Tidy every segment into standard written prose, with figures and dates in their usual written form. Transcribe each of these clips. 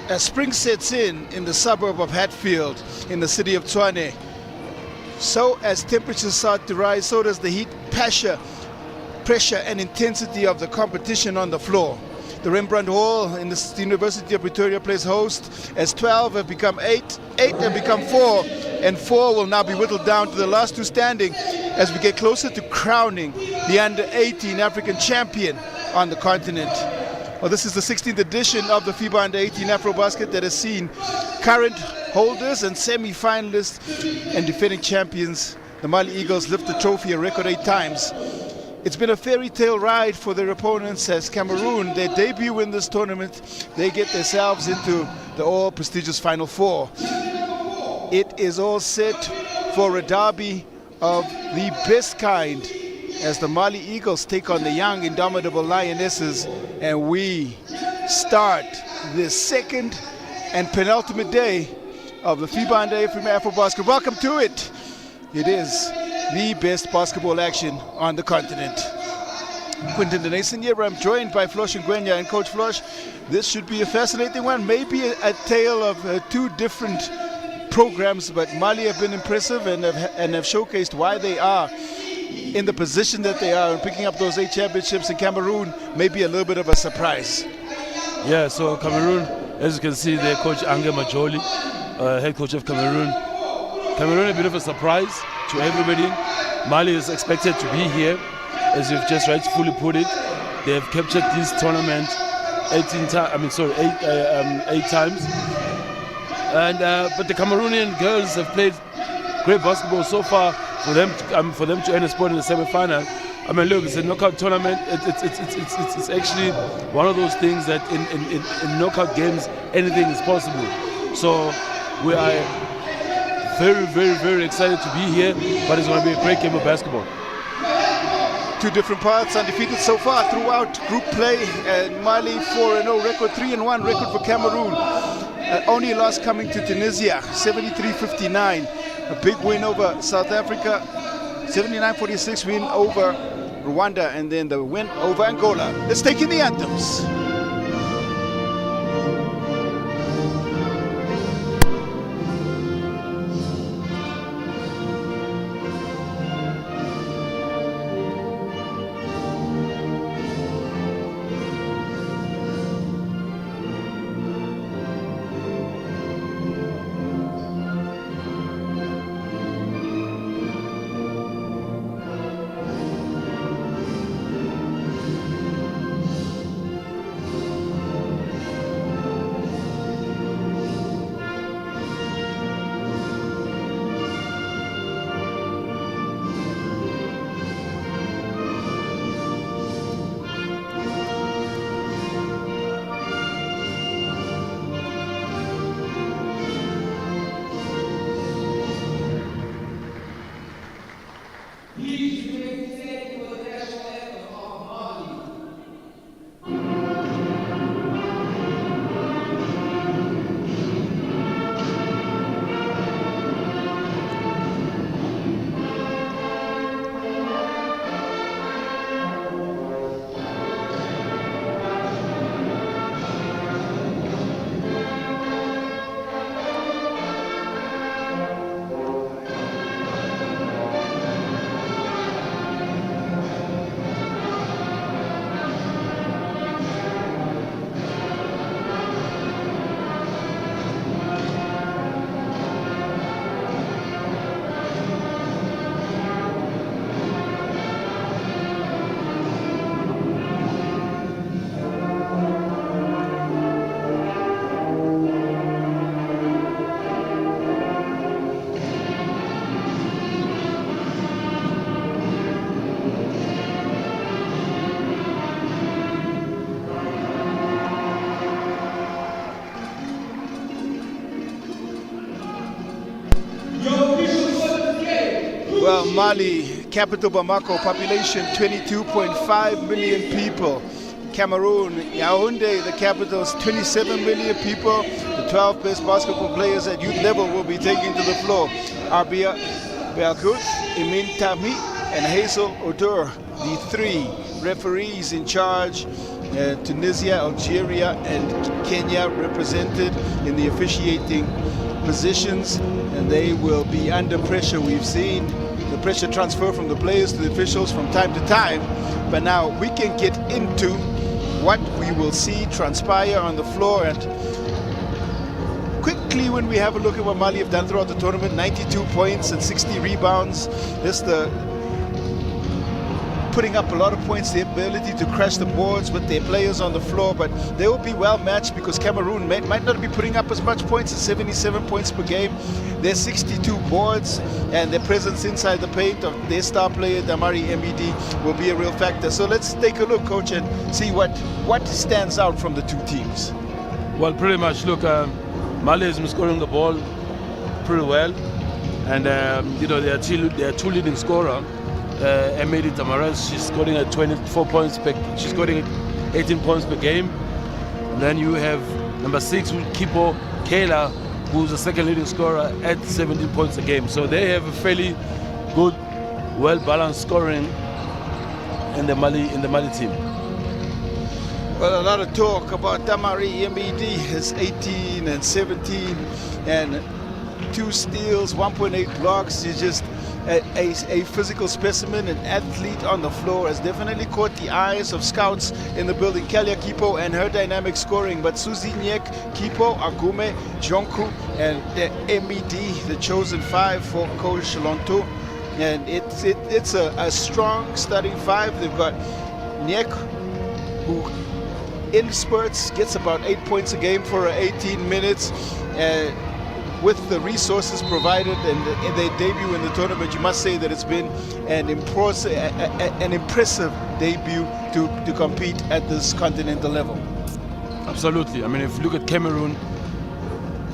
As spring sets in the suburb of Hatfield in the city of Tshwane, so as temperatures start to rise, so does the heat, pressure and intensity of the competition on the floor. The Rembrandt Hall in the University of Pretoria plays host as 12 have become 8, 8 have become 4, and 4 will now be whittled down to the last two standing as we get closer to crowning the under-18 African champion on the continent. Well, this is the 16th edition of the FIBA Under-18 AfroBasket that has seen current holders and semi-finalists and defending champions, the Mali Eagles, lift the trophy a record 8 times. It's been a fairy tale ride for their opponents as Cameroon, their debut in this tournament, they get themselves into the all-prestigious Final Four. It is all set for a derby of the best kind as the Mali Eagles take on the young, indomitable Lionesses, and we start the second and penultimate day of the FIBA Under-18 AfroBasket. Welcome to it. It is the best basketball action on the continent. Quinton Denason here. I'm joined by Flosh Ngwenya and Coach Flosh. This should be a fascinating one, maybe a tale of two different programs, but Mali have been impressive and have showcased why they are in the position that they are, and picking up those 8 championships in Cameroon may be a little bit of a surprise. Yeah, so Cameroon, as you can see, their coach Ange Majoli, head coach of Cameroon. Cameroon a bit of a surprise to everybody. Mali is expected to be here, as you've just rightfully put it. They have captured this tournament 8 times. And but the Cameroonian girls have played great basketball so far. For them to earn a spot in the semi-final, I mean, look, it's a knockout tournament. It's actually one of those things that in knockout games, anything is possible. So we are very, very, very excited to be here, but it's going to be a great game of basketball. Two different parts, undefeated so far throughout group play, and Mali 4-0 record, 3-1 record for Cameroon. Only loss coming to Tunisia, 73-59. A big win over South Africa, 79-46 win over Rwanda, and then the win over Angola. Let's take in the anthems. Well, Mali, capital Bamako, population 22.5 million people. Cameroon, Yaoundé, the capital, is 27 million people. The 12 best basketball players at youth level will be taken to the floor. Arbia Belkut, Emin Tami, and Hazel Odur, the 3 referees in charge. Tunisia, Algeria, and Kenya represented in the officiating positions, and they will be under pressure. We've seen the pressure transfer from the players to the officials from time to time, but now we can get into what we will see transpire on the floor. And quickly, when we have a look at what Mali have done throughout the tournament, 92 points and 60 rebounds. This putting up a lot of points, the ability to crash the boards with their players on the floor, but they will be well matched because Cameroon might not be putting up as much points as 77 points per game. Their 62 boards and their presence inside the paint of their star player Damari Med will be a real factor. So let's take a look, coach, and see what stands out from the two teams. Well, pretty much, look, Mali has been scoring the ball pretty well, and you know, their two leading scorer, Emily Tamares, she's scoring at 24 points she's scoring at 18 points per game. And then you have number 6, Kipo Kela, who's the second leading scorer at 17 points a game. So they have a fairly good, well-balanced scoring in the Mali team. Well, a lot of talk about Damari Med. Has 18 and 17 and 2 steals, 1.8 blocks. She's just a physical specimen, an athlete on the floor, has definitely caught the eyes of scouts in the building. Kalia Kipo and her dynamic scoring, but Suzy Nyek, Kipo, Agume, Jonku, and Med, the chosen 5 for Coach Lonto. And it's a strong starting 5. They've got Nyek, who in spurts gets about 8 points a game for 18 minutes. With the resources provided and their debut in the tournament, you must say that it's been an impressive debut to compete at this continental level. Absolutely. I mean, if you look at Cameroon,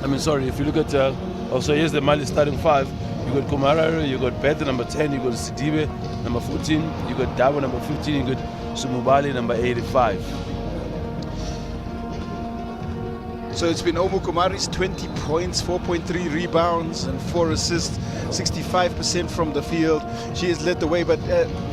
if you look at, here's the Mali starting 5. You got Kumarara, you got Beth, number 10, you got Sidibe, number 14, you got Dabo, number 15, you got Sumubali, number 85. So it's been Omu Kumari's 20 points, 4.3 rebounds, and 4 assists, 65% from the field. She has led the way. But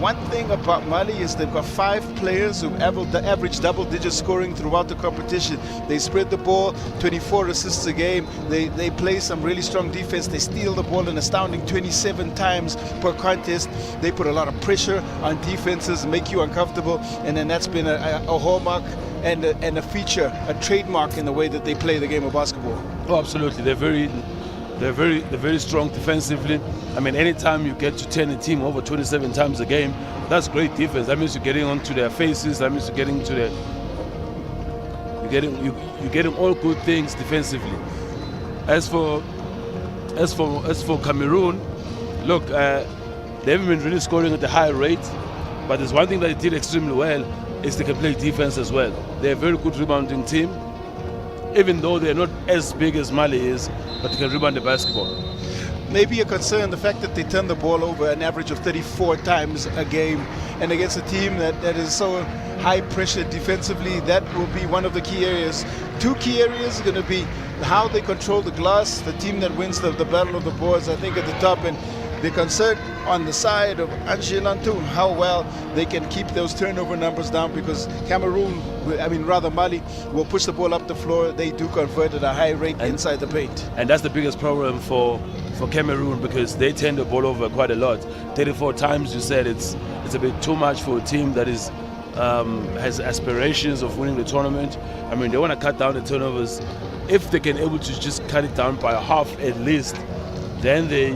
one thing about Mali is they've got 5 players who average double-digit scoring throughout the competition. They spread the ball, 24 assists a game. They play some really strong defense. They steal the ball an astounding 27 times per contest. They put a lot of pressure on defenses, make you uncomfortable, and then that's been a hallmark and a feature, a trademark in the way that they play the game of basketball. Oh, absolutely. They're very strong defensively. I mean, anytime you get to turn a team over 27 times a game, that's great defense. That means you're getting onto their faces. That means you're getting to their, you're getting all good things defensively. As for Cameroon, look, they haven't been really scoring at a high rate, but there's one thing that they did extremely well is they can play defense as well. They're a very good rebounding team, even though they're not as big as Mali is, but they can rebound the basketball. Maybe a concern the fact that they turn the ball over an average of 34 times a game, and against a team that is so high pressure defensively, that will be one of the key areas. 2 key areas are going to be how they control the glass, the team that wins the battle of the boards, I think, at the top, and the concern on the side of Angelantu, how well they can keep those turnover numbers down, because Mali will push the ball up the floor. They do convert at a high rate inside the paint. And that's the biggest problem for Cameroon, because they turn the ball over quite a lot. 34 times, you said it's a bit too much for a team that is has aspirations of winning the tournament. I mean, they want to cut down the turnovers. If they can able to just cut it down by half at least, then they're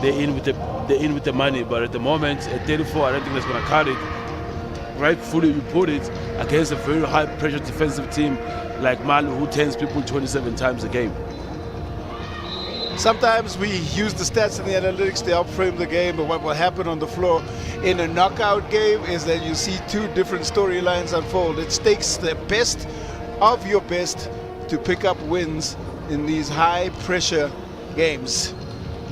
in with the money. But at the moment, at 34, I don't think that's going to cut it. Rightfully, you put it against a very high pressure defensive team like Mali, who turns people 27 times a game. Sometimes we use the stats and the analytics to help frame the game, but what will happen on the floor in a knockout game is that you see 2 different storylines unfold. It takes the best of your best to pick up wins in these high pressure games.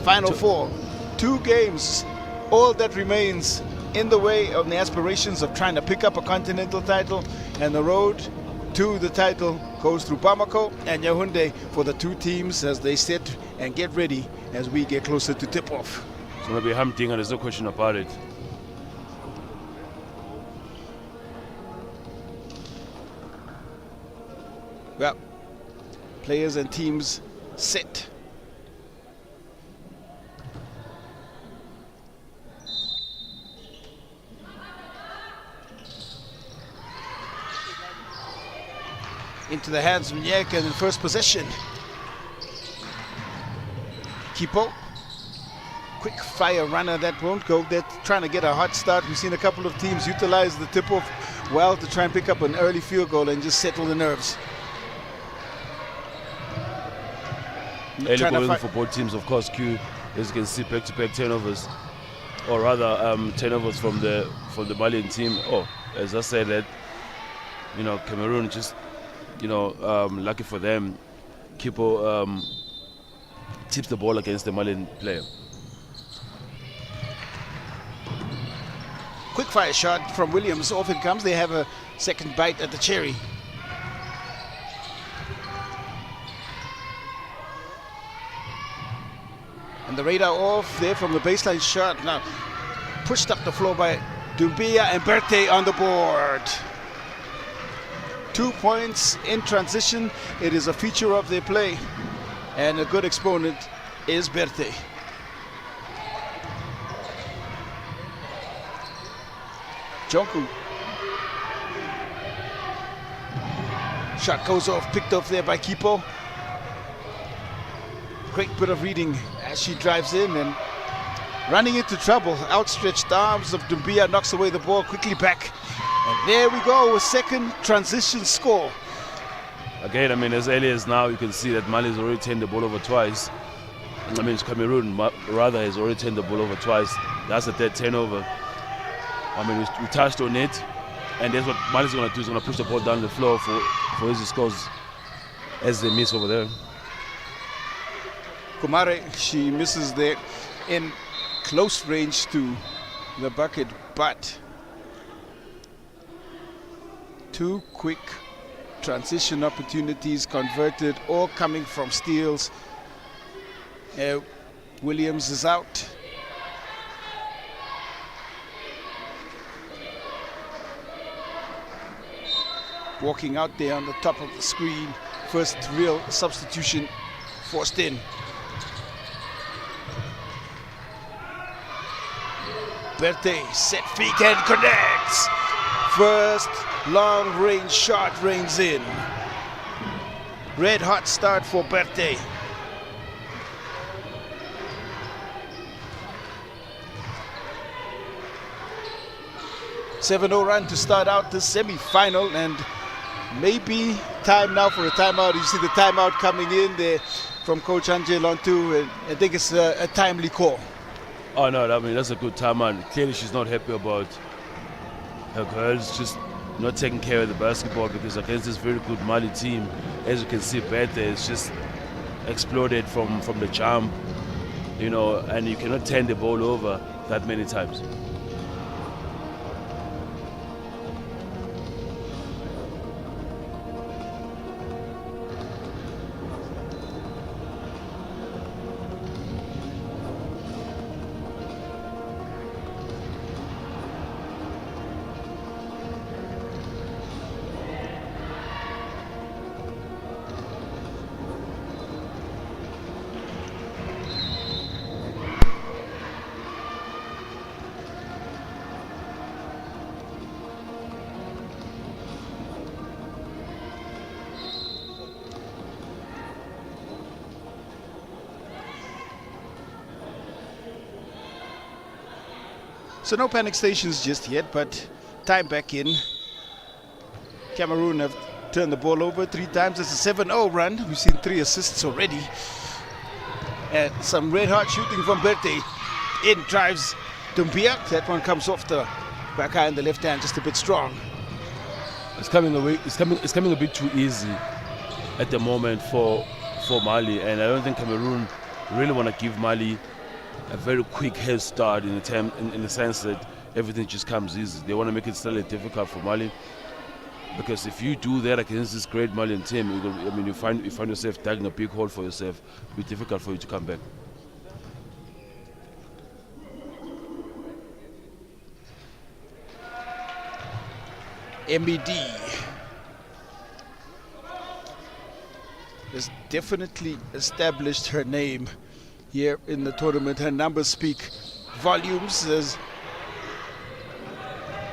Final 4, 2 games, all that remains in the way of the aspirations of trying to pick up a continental title, and the road to the title goes through Bamako and Yaoundé for the 2 teams as they sit and get ready as we get closer to tip-off. It's going to be hunting, and there's no question about it. Well, players and teams set. Into the hands of Nyek and in first possession. Kipo. Quick fire runner that won't go. They're trying to get a hot start. We've seen a couple of teams utilize the tip-off well to try and pick up an early field goal and just settle the nerves. Early going for both teams, of course. Q, as you can see, back-to-back turnovers, or rather turnovers from the Malian team. Oh, as I said, that Cameroon just lucky for them, Kipo tips the ball against the Malian player. Quick fire shot from Williams. Off it comes. They have a second bite at the cherry. And the radar off there from the baseline shot. Now pushed up the floor by Doumbia and Berthe on the board. 2 points in transition. It is a feature of their play. And a good exponent is Berthe. Jonku. Shot goes off, picked off there by Kipo. Great bit of reading as she drives in and running into trouble. Outstretched arms of Doumbia knocks away the ball quickly back. And there we go, a second transition score. Again, as early as now, you can see that Mali has already turned the ball over twice. Cameroon rather has already turned the ball over twice. That's a third turnover. We touched on it, and that's what Mali's going to do. Is going to push the ball down the floor for his scores as they miss over there. Kumare, she misses there in close range to the bucket, but 2 quick transition opportunities converted, all coming from steals. Williams is out. Walking out there on the top of the screen. First real substitution forced in. Berthe set feet and connects. First long range shot rains in. Red hot start for Berthe. A 7-0 run to start out the semi-final, and maybe time now for a timeout. You see the timeout coming in there from Coach Anje Lontu, and I think it's a timely call. Oh no, that's a good timeout. Clearly she's not happy about her girls just not taking care of the basketball, because against this very good Mali team, as you can see, Berthe is just exploded from the jump, and you cannot turn the ball over that many times. So no panic stations just yet, but time back in. Cameroon have turned the ball over 3 times. It's a 7-0 run. We've seen 3 assists already. And some red hot shooting from Berthe. In drives Doumbia. That one comes off the back eye and the left hand, just a bit strong. It's coming away. It's coming a bit too easy at the moment for Mali, and I don't think Cameroon really want to give Mali a very quick head start in the sense that everything just comes easy. They want to make it slightly difficult for Mali, because if you do that against this great Malian team, you find yourself digging a big hole for yourself. It'll be difficult for you to come back. MED definitely established her name here in the tournament. Her numbers speak volumes as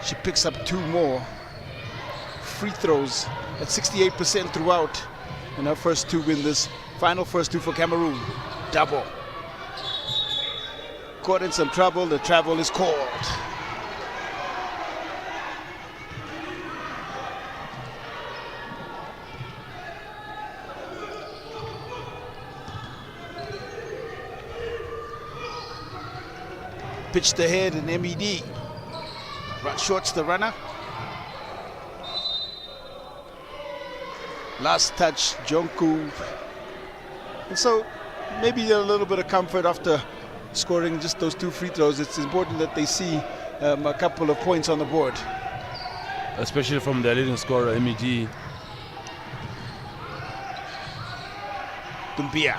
she picks up 2 more free throws at 68% throughout, and her first 2 in this final first 2 for Cameroon. Double. Caught in some trouble, the travel is called. Pitched ahead in MED. Shorts the runner. Last touch, Jonku. And so maybe a little bit of comfort after scoring just those 2 free throws. It's important that they see a couple of points on the board. Especially from their leading scorer, MED. Dumbia.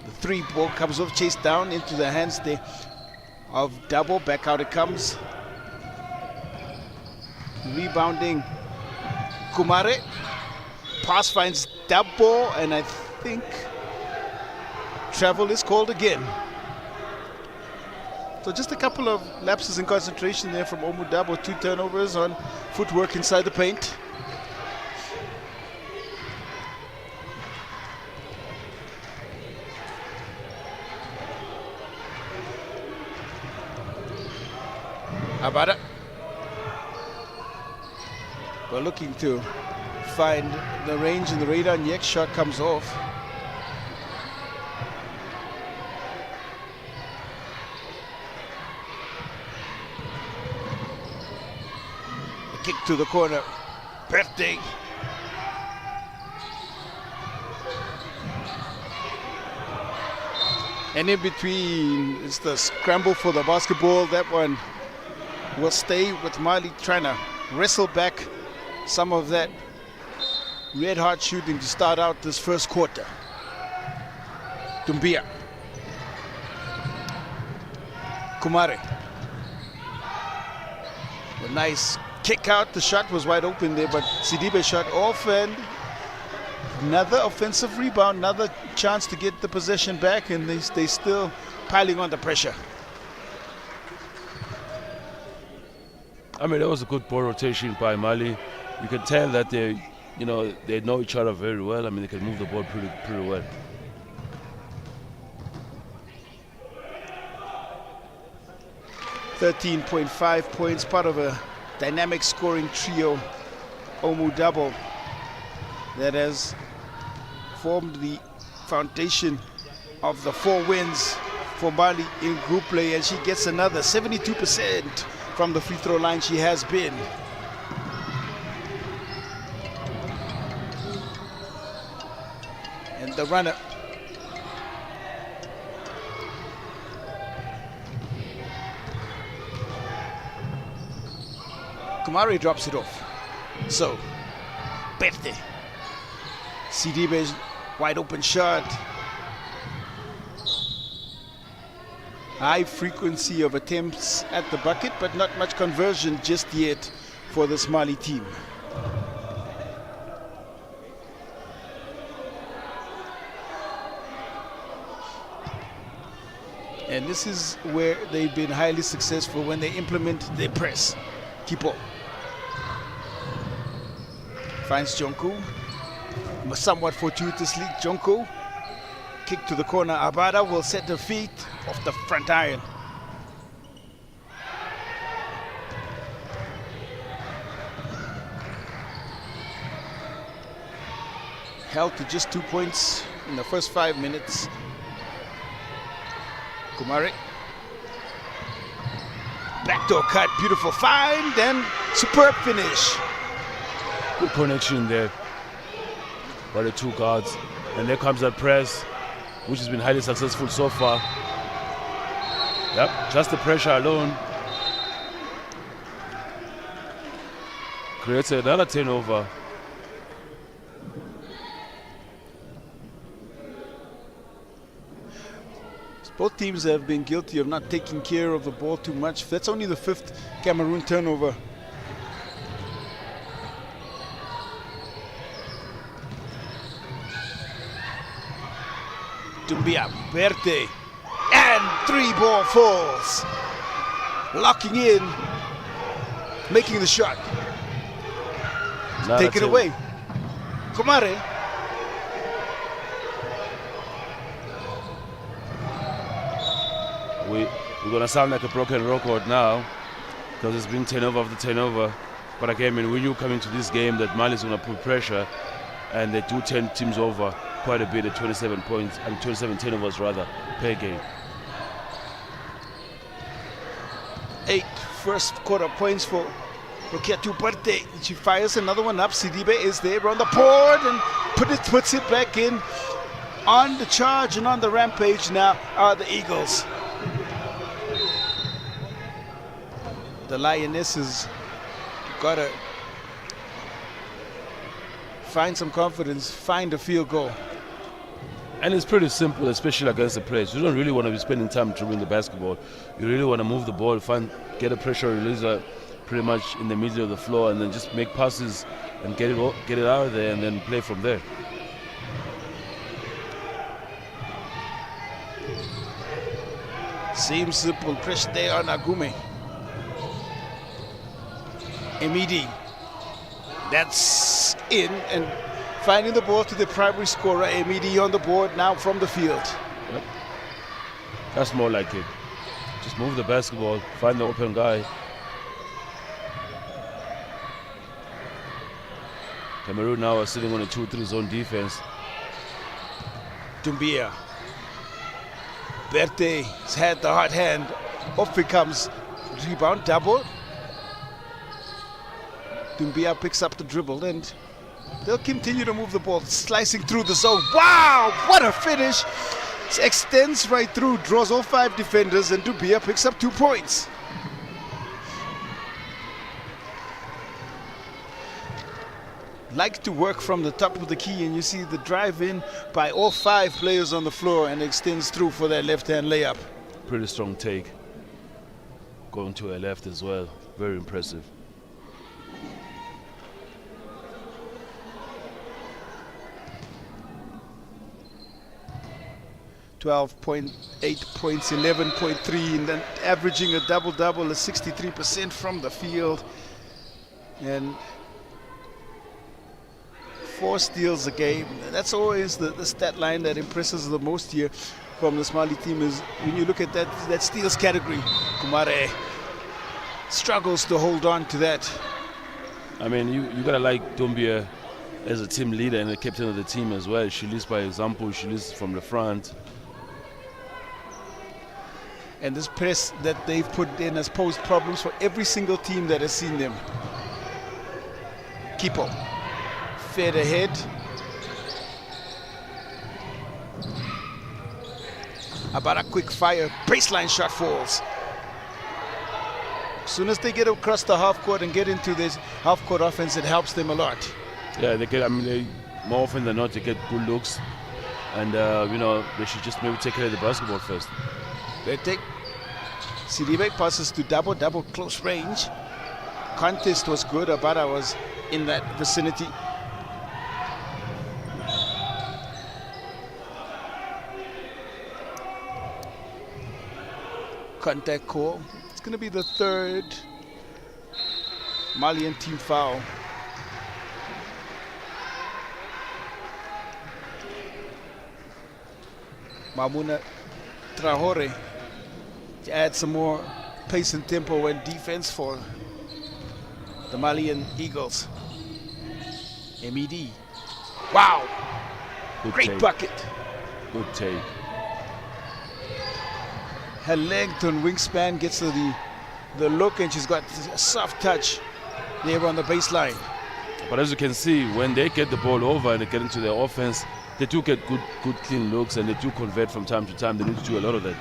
The 3 ball comes off, chased down into the hands there of Double. Back out it comes. Rebounding Kumare. Pass finds Double, and I think travel is called again. So just a couple of lapses in concentration there from Omu Dabo. 2 turnovers on footwork inside the paint. Abada. We're looking to find the range in the radar. Nyek's shot comes off. A kick to the corner. Birthday. And in between, it's the scramble for the basketball. That one will stay with Mali trying to wrestle back some of that red hot shooting to start out this first quarter. Dumbia. Kumare. A nice kick out. The shot was wide open there, but Sidibe shot off, and another offensive rebound, another chance to get the possession back, and they still piling on the pressure. I mean, that was a good ball rotation by Mali. You can tell that they know each other very well. I mean, they can move the ball pretty well. .5 points, part of a dynamic scoring trio, Omu Double, that has formed the foundation of the 4 wins for Mali in group play, and she gets another 72% from the free throw line. She has been. And the runner. Kumari drops it off. So, Berte. Sidibe's wide open shot. High frequency of attempts at the bucket, but not much conversion just yet for this Mali team. And this is where they've been highly successful, when they implement their press. Kipo finds Jonku, somewhat fortuitously. Jonku, kick to the corner. Abada will set the feet off the front iron. Held to just 2 points in the first 5 minutes. Kumare. Backdoor cut, beautiful find, and superb finish. Good connection there by the 2 guards. And there comes that press, which has been highly successful so far. Yep, just the pressure alone creates another turnover. Both teams have been guilty of not taking care of the ball too much. That's only the 5th Cameroon turnover. Dumbia, Verte, and 3 ball falls. Locking in, making the shot. Take it away. Kumare. We're going to sound like a broken record now because it's been turnover after turnover. But again, when you come into this game that Mali is going to put pressure and they do turn teams over quite a bit at 27 points and 27 turnovers rather per game. 8 first quarter points for Rokeatu Parte. She fires another one up. Sidibe is there on the board and puts it back in. On the charge and on the rampage now are the Eagles. The Lionesses gotta find some confidence, find a field goal. And it's pretty simple, especially against the press. You don't really want to be spending time dribbling the basketball. You really want to move the ball, get a pressure releaser pretty much in the middle of the floor, and then just make passes and get it out of there, and then play from there. Seems simple. Pressure there on Agume. Emidi. That's in, and finding the ball to the primary scorer. Emidi on the board now from the field. Yep. That's more like it. Just move the basketball, find the open guy. Cameroon now are sitting on a 2-3 zone defense. Dumbia. Berte has had the hot hand. Off it comes. Rebound, double. Dumbia picks up the dribble and they'll continue to move the ball, slicing through the zone. Wow, what a finish. It extends right through, draws all 5 defenders, and Dumbia picks up 2 points. Like to work from the top of the key, and you see the drive in by all 5 players on the floor and extends through for that left-hand layup. Pretty strong take. Going to a left as well. Very impressive. $12.8 points, 11.3, and then averaging a double-double, a 63% from the field. And 4 steals a game. That's always the stat line that impresses the most here from the Mali team, is when you look at that steals category. Kumare struggles to hold on to that. I mean, you gotta like Dumbia as a team leader and the captain of the team as well. She leads by example, she leads from the front. And this press that they've put in has posed problems for every single team that has seen them. Kipo fed ahead. About a quick fire, baseline shot falls. As soon as they get across the half court and get into this half court offense, it helps them a lot. Yeah, they more often than not, they get good looks. And, they should just maybe take care of the basketball first. They take Sidibe passes to double close range. Contest was good. Abara was in that vicinity. Contact call. It's going to be the 3rd Malian team foul. Mamuna Traore to add some more pace and tempo and defense for the Malian Eagles. MED. Wow. Good Great take. bucket. Good take. Her length and wingspan gets her the look, and she's got a soft touch there on the baseline. But as you can see, when they get the ball over and they get into their offense, they do get good clean looks, and they do convert from time to time. They need to do a lot of that.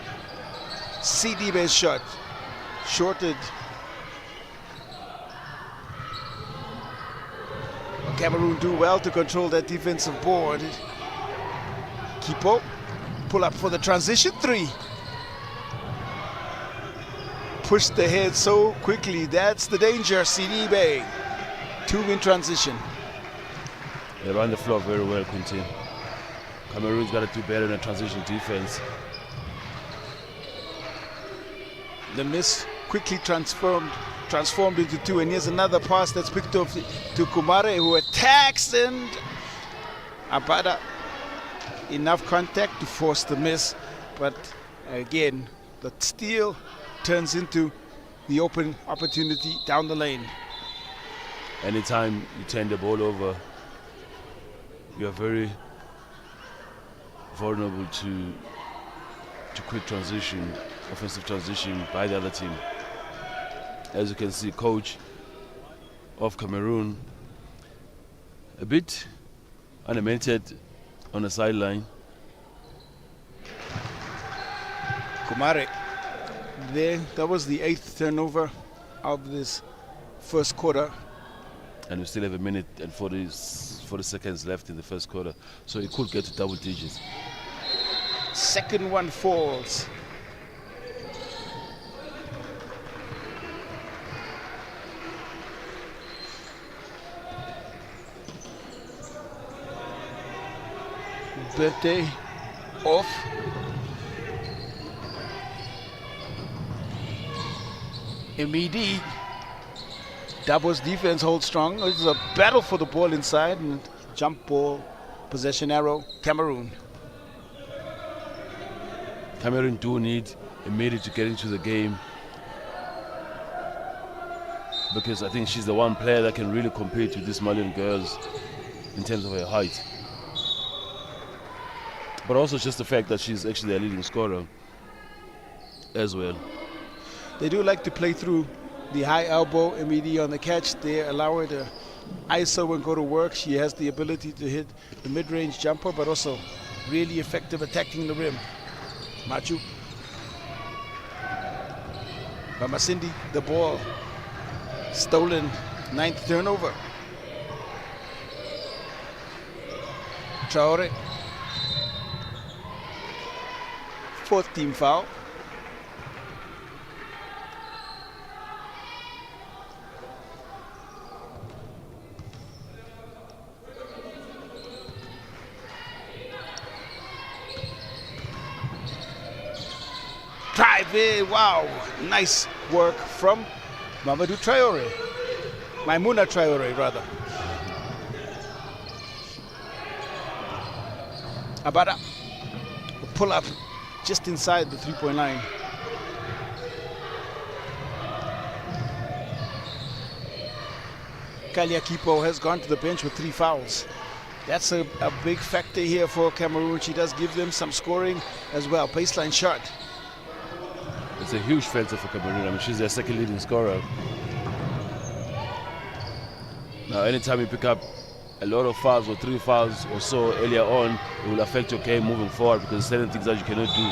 CD-based shot. Shorted. Cameroon do well to control that defensive board. Kipo, pull up for the transition 3. Push the head so quickly. That's the danger. CD Bay. 2 in transition. They run the floor very well, Quintin. Cameroon's got to do better in a transition defense. The miss quickly transformed into two, and here's another pass that's picked off to Kumare, who attacks, and Abada enough contact to force the miss, but again the steal turns into the open opportunity down the lane. Anytime you turn the ball over, you are very vulnerable to quick transition, offensive transition by the other team. As you can see, coach of Cameroon a bit animated on the sideline. Kumare there, that was the 8th turnover of this first quarter. And we still have a minute and 40 seconds left in the first quarter, so it could get to double digits. Second one falls. Birthday off. Emidi. Dabo's defense holds strong. It's a battle for the ball inside, and jump ball, possession arrow, Cameroon. Cameroon do need Emidi to get into the game, because I think she's the one player that can really compete with these Malian girls in terms of her height. But also just the fact that she's actually a leading scorer as well. They do like to play through the high elbow immediately on the catch. They allow her to ISO and go to work. She has the ability to hit the mid-range jumper, but also really effective attacking the rim. Machu. Masindi, the ball stolen, 9th turnover. Traore. 4th team foul. Drive in, wow, nice work from Mamadou Traore. Maimouna Traore, rather. Abada, pull up just inside the 3-point line. Kalia Kipo has gone to the bench with 3 fouls. That's a big factor here for Cameroon. She does give them some scoring as well. Baseline shot. It's a huge factor for Cameroon. I mean, she's their second leading scorer. Now, anytime you pick up a lot of fouls or 3 fouls or so earlier on, it will affect your game moving forward, because there's certain things that you cannot do.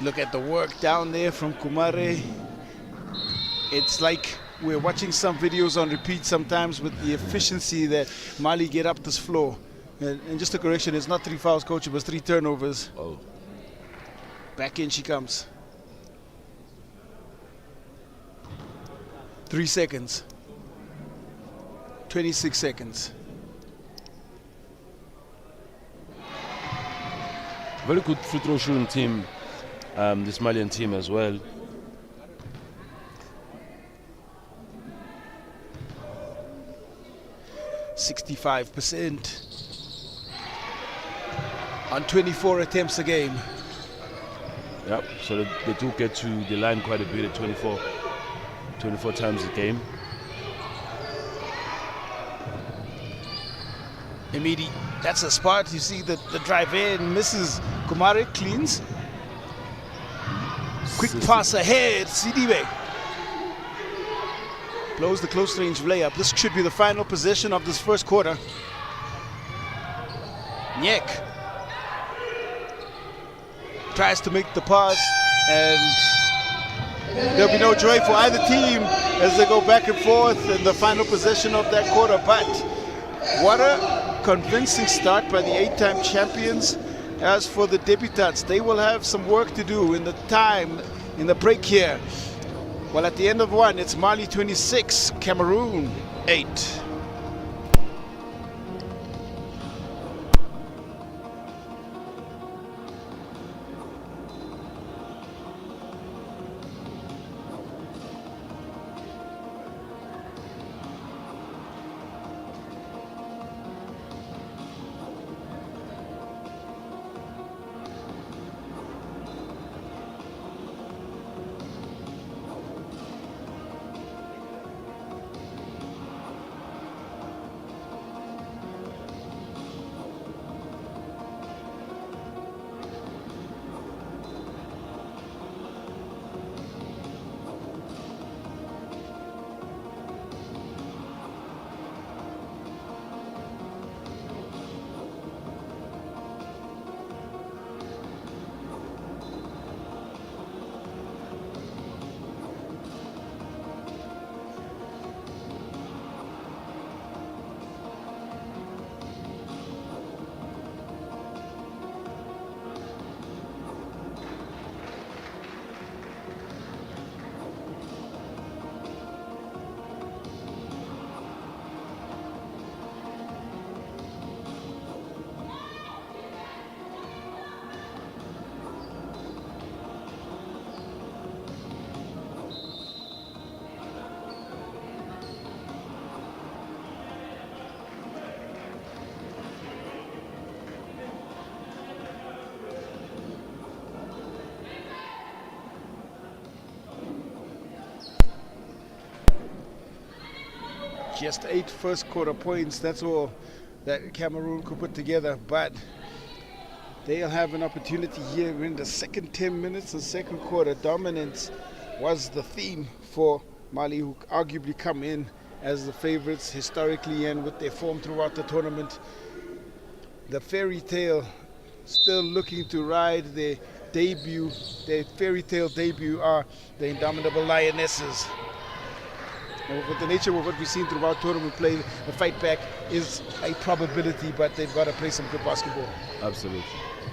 Look at the work down there from Kumare. It's like we're watching some videos on repeat sometimes with the efficiency that Mali get up this floor. And just a correction, it's not 3 fouls, coach, it was 3 turnovers. Oh. Back in she comes. 3 seconds. 26 seconds. Very good free throw shooting team, this Malian team as well. %65% on 24 attempts a game. Yep, so they do get to the line quite a bit at 24 times a game. Emidi, that's a spot. You see the drive in, misses. Kumare cleans. Quick pass ahead, Sidibe. Blows the close range layup. This should be the final possession of this first quarter. Nyek tries to make the pass, and there'll be no joy for either team as they go back and forth in the final possession of that quarter. But what a convincing start by the 8-time champions, As for the debutants, they will have some work to do in the break here. Well, at the end of one, it's Mali 26, Cameroon 8. Just 8 first quarter points, that's all that Cameroon could put together, but they'll have an opportunity here in the second 10 minutes. The second quarter dominance was the theme for Mali, who arguably come in as the favorites historically and with their form throughout the tournament. The fairy tale still looking to ride their debut. Their fairy tale debut are the indomitable Lionesses. And with the nature of what we've seen throughout tournament play, the fight back is a probability, but they've got to play some good basketball. Absolutely.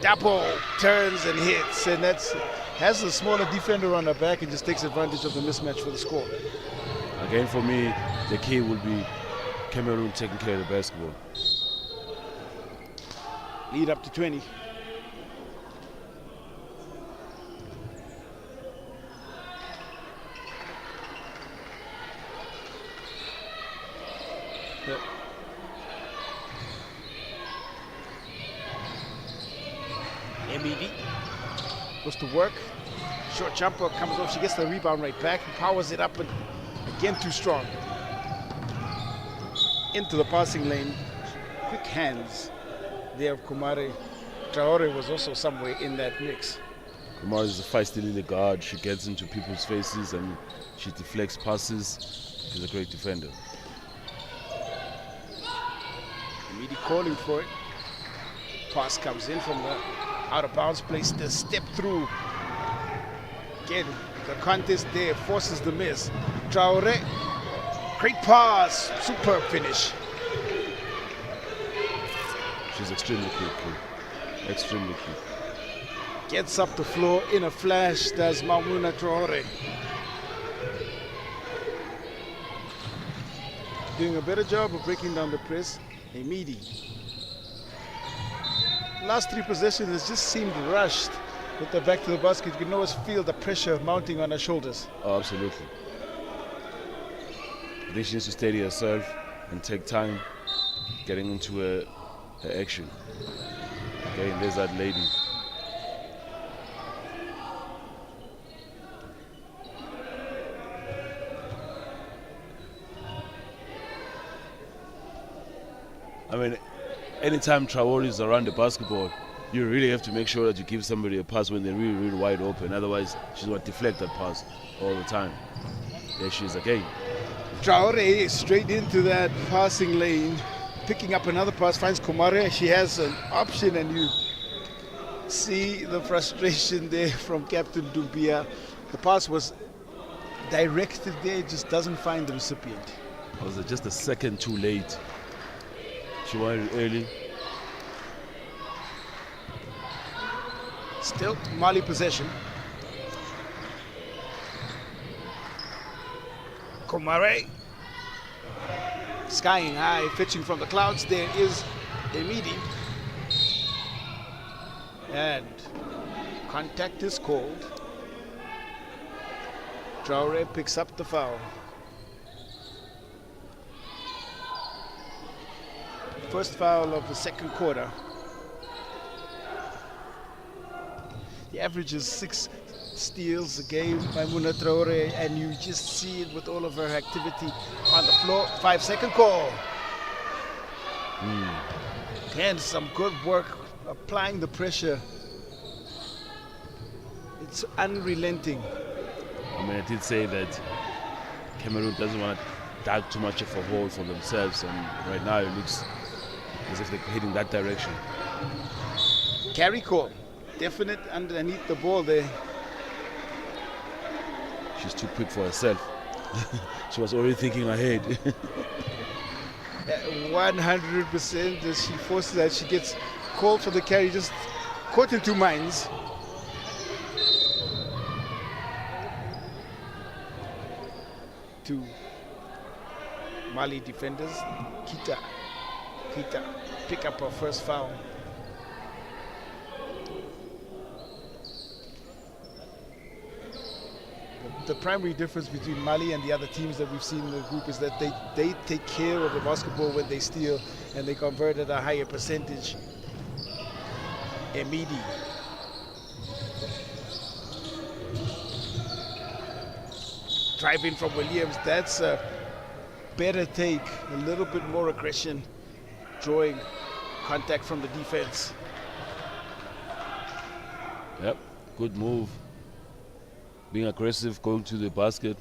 Dapo turns and hits, and has a smaller defender on the back and just takes advantage of the mismatch for the score. Again, for me, the key will be Cameroon taking care of the basketball. Lead up to 20. MED goes to work. Short jumper comes off. She gets the rebound right back. Powers it up, but again too strong. Into the passing lane. Quick hands there of Kumare. Traore was also somewhere in that mix. Kumare is a feisty little guard. She gets into people's faces and she deflects passes. She's a great defender. MED calling for it. Pass comes in from the out of bounds place, the step through. Again, the contest there forces the miss. Traore, great pass, superb finish. She's extremely quick, extremely quick. Gets up the floor in a flash, does Mamouna Traore. Doing a better job of breaking down the press. MED. Last 3 possessions has just seemed rushed with the back to the basket. You can always feel the pressure mounting on her shoulders. Oh, absolutely. I think she needs to steady herself and take time getting into her action. Okay, and there's that lady. I mean, anytime Traore is around the basketball, you really have to make sure that you give somebody a pass when they're really, really wide open. Otherwise, she's going to deflect that pass all the time. There she is again. Traore straight into that passing lane, picking up another pass, finds Kumare. She has an option, and you see the frustration there from Captain Dumbia. The pass was directed there, it just doesn't find the recipient. Was it just a second too late? She wanted it early. Still Mali possession. Komare. Skying high, fetching from the clouds. There is Emidi. And contact is called. Traore picks up the foul. First foul of the second quarter. The average is 6 steals a game by Muna Traore, and you just see it with all of her activity on the floor. 5-second call. And some good work applying the pressure. It's unrelenting. I mean, I did say that Cameroon doesn't want to dig too much of a hole for themselves, and right now it looks as if they're heading that direction. Carry call. Definite underneath the ball there. She's too quick for herself. She was already thinking ahead. 100% as she forces that. She gets called for the carry, just caught in two minds. Two Mali defenders. Kita pick up her first foul. The primary difference between Mali and the other teams that we've seen in the group is that they take care of the basketball when they steal, and they convert at a higher percentage. Emidi. Driving from Williams, that's a better take, a little bit more aggression, drawing contact from the defense. Yep, good move. Being aggressive, going to the basket,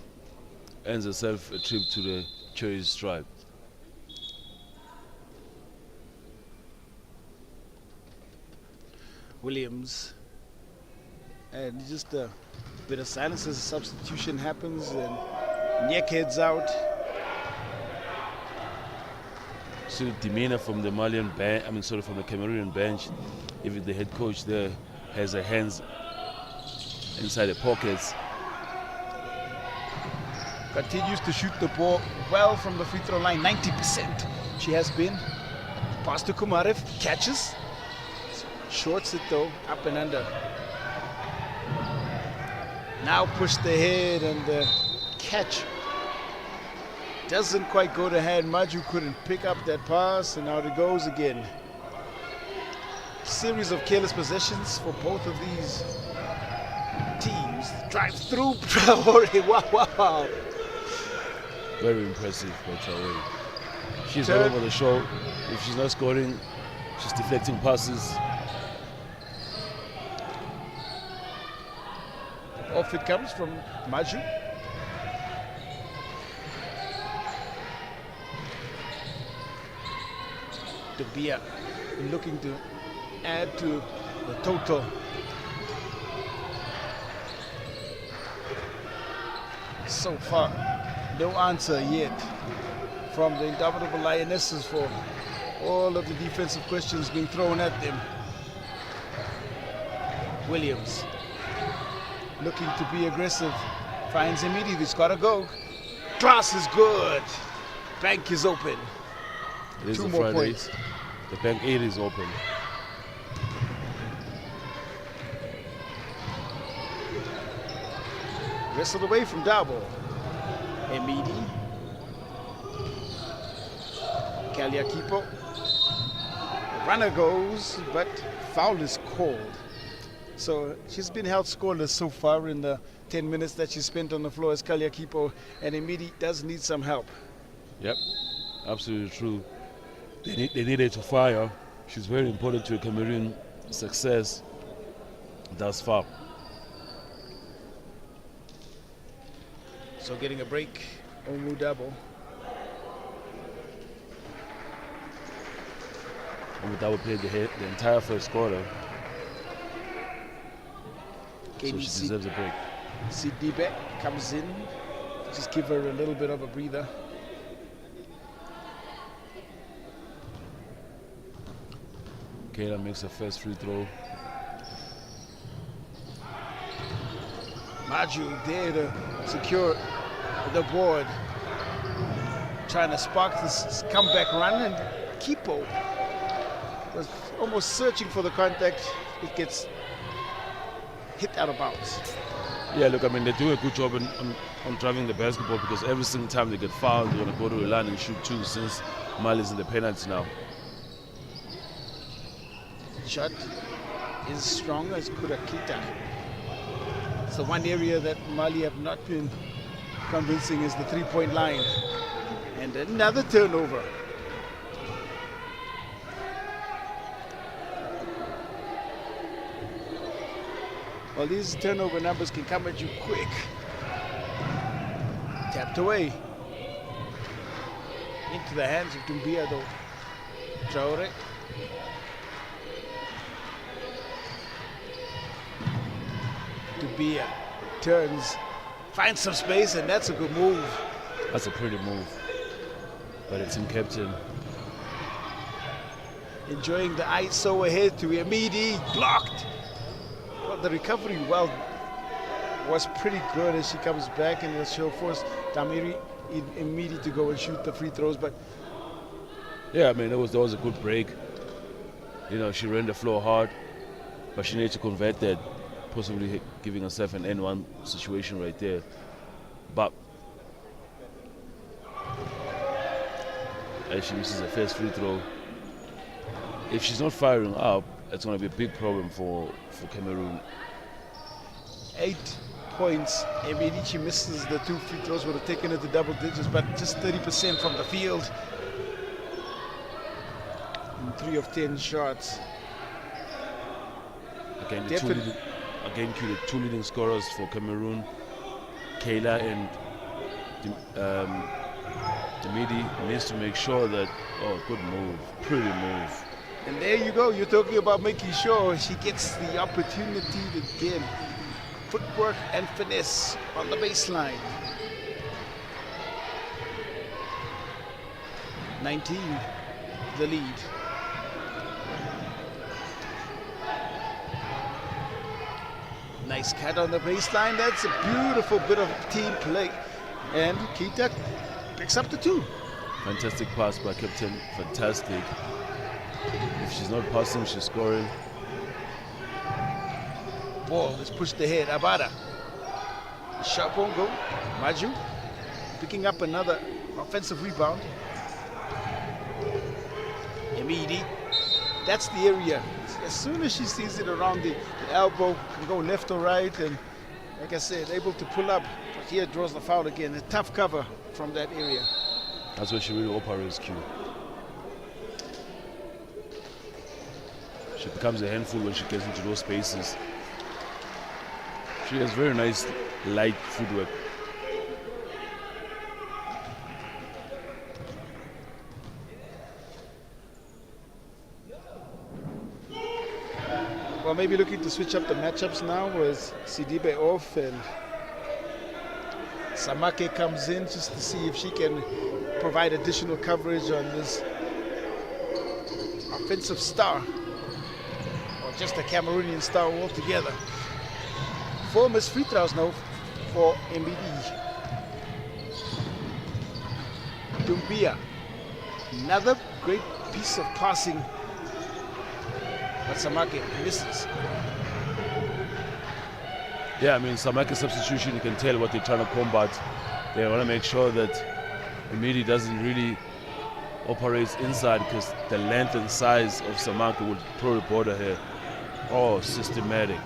earns herself a trip to the cherry stripe. Williams, and just a bit of silence as a substitution happens, and Nyek heads out. So the demeanor from the Malian bench, from the Cameroonian bench, even the head coach there has her hands inside the pockets. Continues to shoot the ball well from the free throw line, 90% she has been. Pass to Kumarev, catches, shorts it though, up and under. Now pushed ahead, and the catch doesn't quite go to hand. Maju couldn't pick up that pass, and out it goes again. Series of careless possessions for both of these teams. Drive through Traore. Wow. Very impressive by Traore. She's all over the show. If she's not scoring, she's deflecting passes. Off it comes from Maju. Dubia looking to add to the total. So far, no answer yet from the indomitable Lionesses for all of the defensive questions being thrown at them. Williams looking to be aggressive, finds immediately, it's gotta go. Glass is good. Bank is open. It is 2 a more Friday. points. The bank 8 is open. Wrestled away from Dabo. Emidi. Kaliakipo. Runner goes, but foul is called. So she's been held scoreless so far in the 10 minutes that she spent on the floor as Kaliakipo, and Emidi does need some help. Yep, absolutely true. They need her to fire. She's very important to Cameroon success thus far. So getting a break, Omu Dabo. That would play the entire first quarter. So she deserves a break. Sidibe comes in, just give her a little bit of a breather. Kayla makes her first free throw. Maju there to secure the board. Trying to spark this comeback run, and Kipo was almost searching for the contact. It gets hit out of bounds. Yeah, look, I mean, they do a good job on driving the basketball, because every single time they get fouled, they're going to go to the line and shoot two, since Mali's in the penalty now. Shot is strong as Kurakita. So one area that Mali have not been convincing is the three-point line. And another turnover. Well, these turnover numbers can come at you quick. Tapped away. Into the hands of Dumbia though. Traore. Dumbia turns, finds some space, and that's a good move. That's a pretty move. But it's in captain. Enjoying the ISO ahead to Emidi, blocked. Well, the recovery was pretty good as she comes back, and she'll force Damiri Emidi to go and shoot the free throws. But yeah, I mean, that was a good break. You know, she ran the floor hard, but she needed to convert that, possibly giving herself an N1 situation right there. But as she misses the first free throw, if she's not firing up, it's going to be a big problem for Cameroon. 8 points. Emidi, she misses the 2 free throws, would have taken it to double digits, but just 30% from the field. And 3 of 10 shots. Again, the two leading scorers for Cameroon, Kayla and Demidi, needs to make sure that, oh, good move, pretty move. And there you go, you're talking about making sure she gets the opportunity to get footwork and finesse on the baseline. 19, the lead. Nice cut on the baseline. That's a beautiful bit of team play. And Kita picks up the 2. Fantastic pass by captain, fantastic. If she's not passing, she's scoring. Ball is pushed ahead. Abada. Sharp won't go. Maju picking up another offensive rebound. Emidi. That's the area. As soon as she sees it around the elbow, can go left or right, and like I said, able to pull up. But here draws the foul again. A tough cover from that area. That's where she really operates, Q. She becomes a handful when she gets into those spaces. She has very nice light footwork. Well, maybe looking to switch up the matchups now with Sidibe off and Samake comes in just to see if she can provide additional coverage on this offensive star, or just a Cameroonian star altogether. 4 missed free throws now for MBD. Dumbia, another great piece of passing, but Samake misses. Yeah, I mean, Samake's substitution, you can tell what they're trying to combat. They want to make sure that Emidi doesn't really operate inside, because the length and size of Samake would probably bother her. Oh, systematic.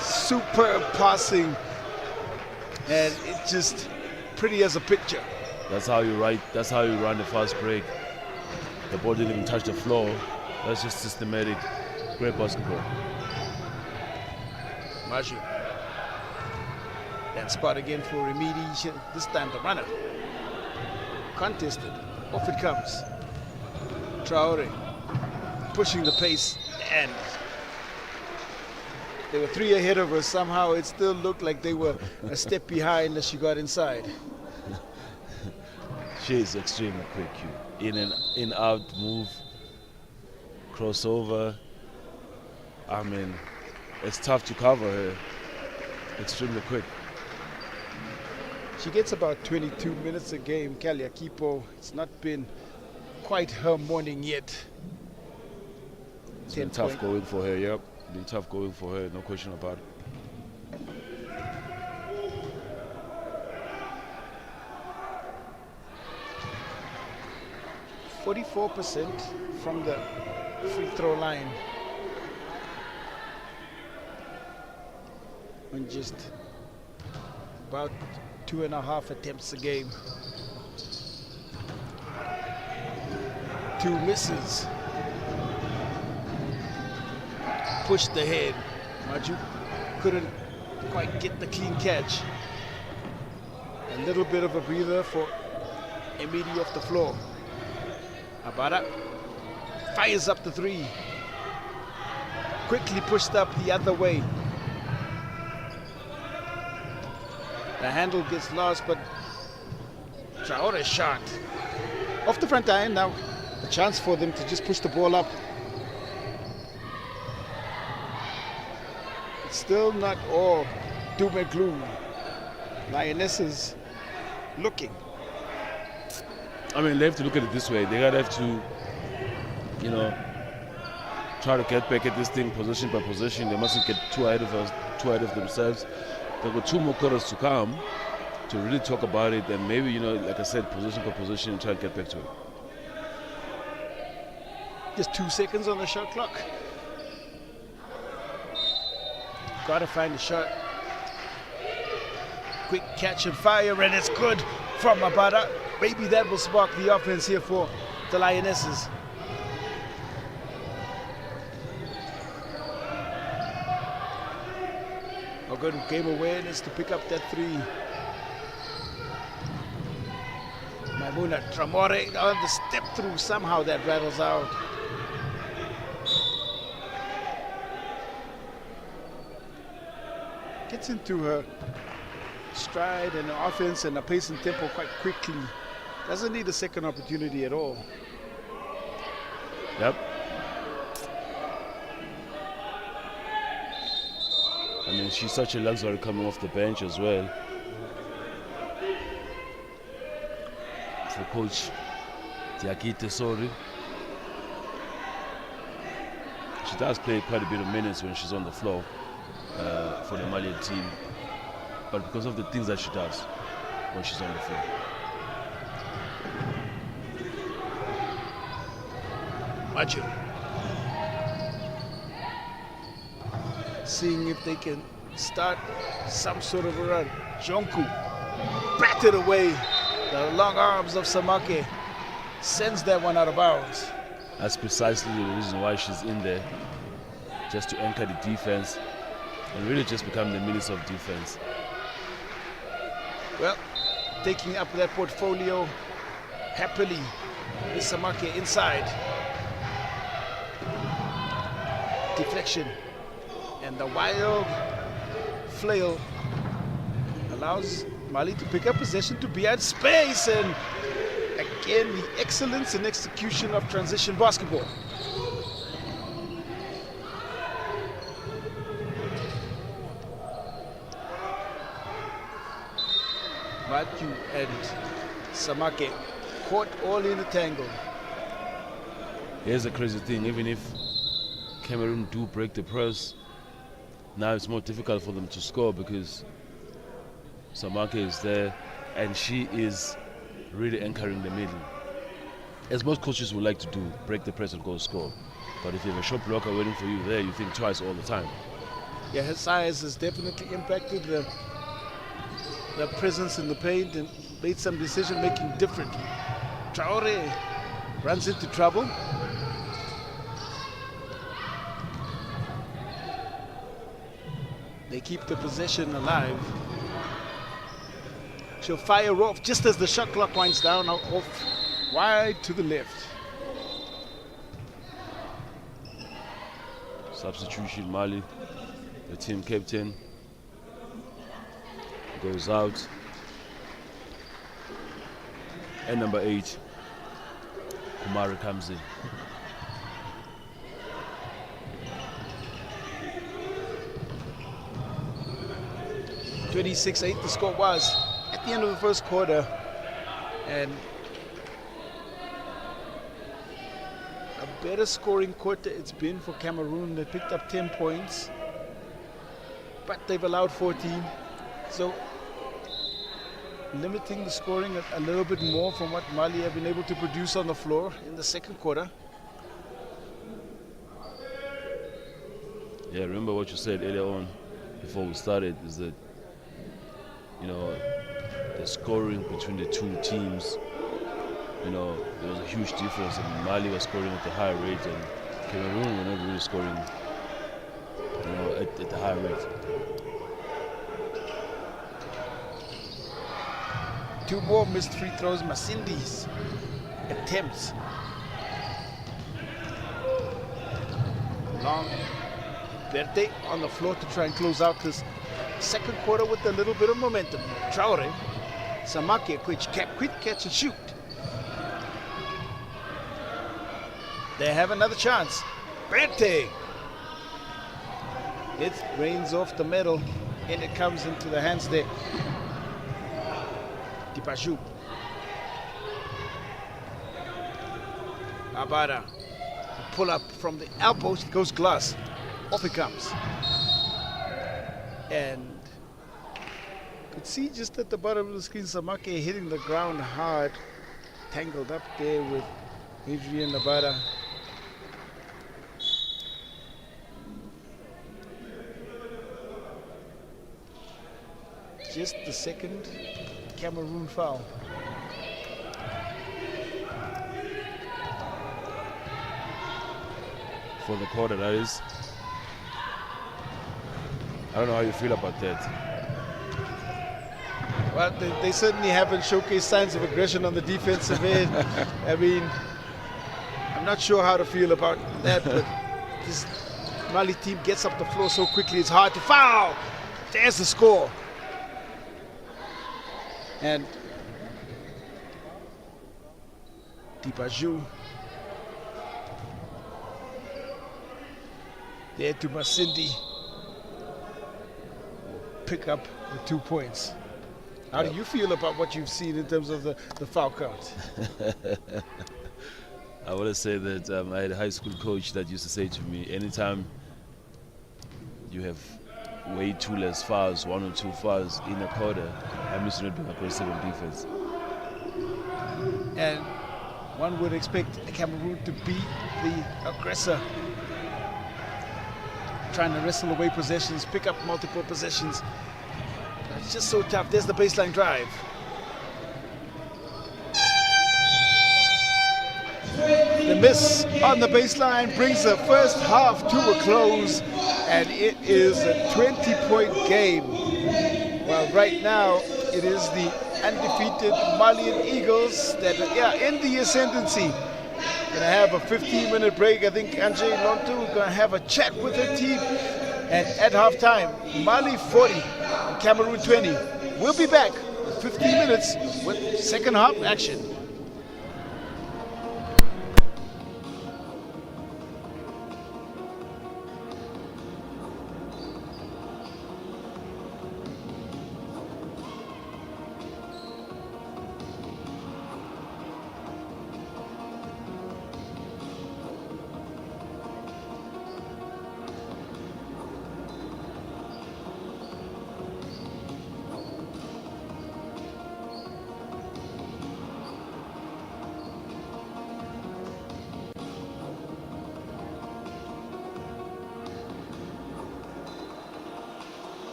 Superb passing, and it's just pretty as a picture. That's how you run the fast break. The ball didn't even touch the floor. That's just systematic. Great basketball. Maju. That spot again for Remedi. This time the runner. Contested. Off it comes. Traore pushing the pace, and they were 3 ahead of her. Somehow it still looked like they were a step behind as she got inside. She is extremely quick. In and out move, crossover. I mean, it's tough to cover her. Extremely quick. She gets about 22 minutes a game, Kaliakipo. It's not been quite her morning yet. It's been tough going for her, yep. Been tough going for her, no question about it. 44% from the free throw line. On just about 2.5 attempts a game. 2 misses. Pushed ahead. Maju couldn't quite get the clean catch. A little bit of a breather for Emidi off the floor. Abara fires up the 3. Quickly pushed up the other way. The handle gets lost, but Traore shot. Off the front iron now. A chance for them to just push the ball up. It's still not all doom and gloom. Lionesses looking. I mean, they have to look at it this way. They gotta have to, you know, try to get back at this thing position by position. They mustn't get too ahead of themselves. They've got 2 more quarters to come to really talk about it, and maybe, you know, like I said, position by position, and try to get back to it. Just 2 seconds on the shot clock. Gotta find a shot. Quick catch and fire, and it's good from Abada. Maybe that will spark the offense here for the Lionesses. A good game awareness to pick up that 3. Maimuna Traore on the step through. Somehow that rattles out. Gets into her stride and her offense and the pace and tempo quite quickly. Doesn't need a second opportunity at all. Yep. I mean, she's such a luxury coming off the bench as well. For Coach Diakite Sori. She does play quite a bit of minutes when she's on the floor for the Malian team. But because of the things that she does when she's on the floor. Maju. Seeing if they can start some sort of a run. Jonku batted away. The long arms of Samake sends that one out of bounds. That's precisely the reason why she's in there. Just to anchor the defense and really just become the minister of defense. Well, taking up that portfolio happily is Samake inside. Deflection. And the wild flail allows Mali to pick up possession to be at space, and again the excellence in execution of transition basketball. Matthew and Samake caught all in the tangle. Here's the crazy thing, even if Cameroon do break the press, now it's more difficult for them to score because Samake is there and she is really anchoring the middle. As most coaches would like to do, break the press and go score. But if you have a shot blocker waiting for you there, you think twice all the time. Yeah, her size has definitely impacted the presence in the paint and made some decision making differently. Traore runs into trouble. They keep the possession alive. She'll fire off just as the shot clock winds down, off wide to the left. Substitution, Mali, the team captain, goes out. And number 8, Kumari comes in. (26-8) the score was at at the end of the first quarter, and a better scoring quarter it's been for Cameroon. They picked up 10 points, but they've allowed 14. So limiting the scoring a little bit more from what Mali have been able to produce on the floor in the second quarter. Yeah, remember what you said earlier on before we started, is that, you know, the scoring between the two teams, you know, there was a huge difference. And Mali was scoring at a higher rate, and Cameroon were not really scoring, you know, at the higher rate. Two more missed free throws. Masindi's attempts. Long Verte on the floor to try and close out this second quarter with a little bit of momentum. Traore, Samake, quick catch and shoot. They have another chance. Verte. It rains off the metal and it comes into the hands there. Tipaju. Abada. Pull up from the elbow, it goes glass. Off it comes. And you could see just at the bottom of the screen, Samake hitting the ground hard, tangled up there with Adrian Abada. Just the second Cameroon foul. For the quarter, that is. I don't know how you feel about that. Well, they certainly haven't showcased signs of aggression on the defensive end. I mean, I'm not sure how to feel about that, but this Mali team gets up the floor so quickly, it's hard to foul. There's the score. And Tipaju there to Masindi. Pick up the 2 points. How do you feel about what you've seen in terms of the foul count? I want to say that I had a high school coach that used to say to me, anytime you have way too less fouls, 1 or 2 fouls in a quarter, that means you're not being aggressive on defense. And one would expect Cameroon to be the aggressor, trying to wrestle away possessions, pick up multiple possessions. It's just so tough. There's the baseline drive. The miss on the baseline brings the first half to a close, and it is a 20-point game. Well, right now, it is the undefeated Malian Eagles that are in the ascendancy. Gonna have a 15-minute break. I think Anjay Lontu is gonna have a chat with her team. And at halftime, Mali 40 and Cameroon 20. We'll be back in 15 minutes with second half action.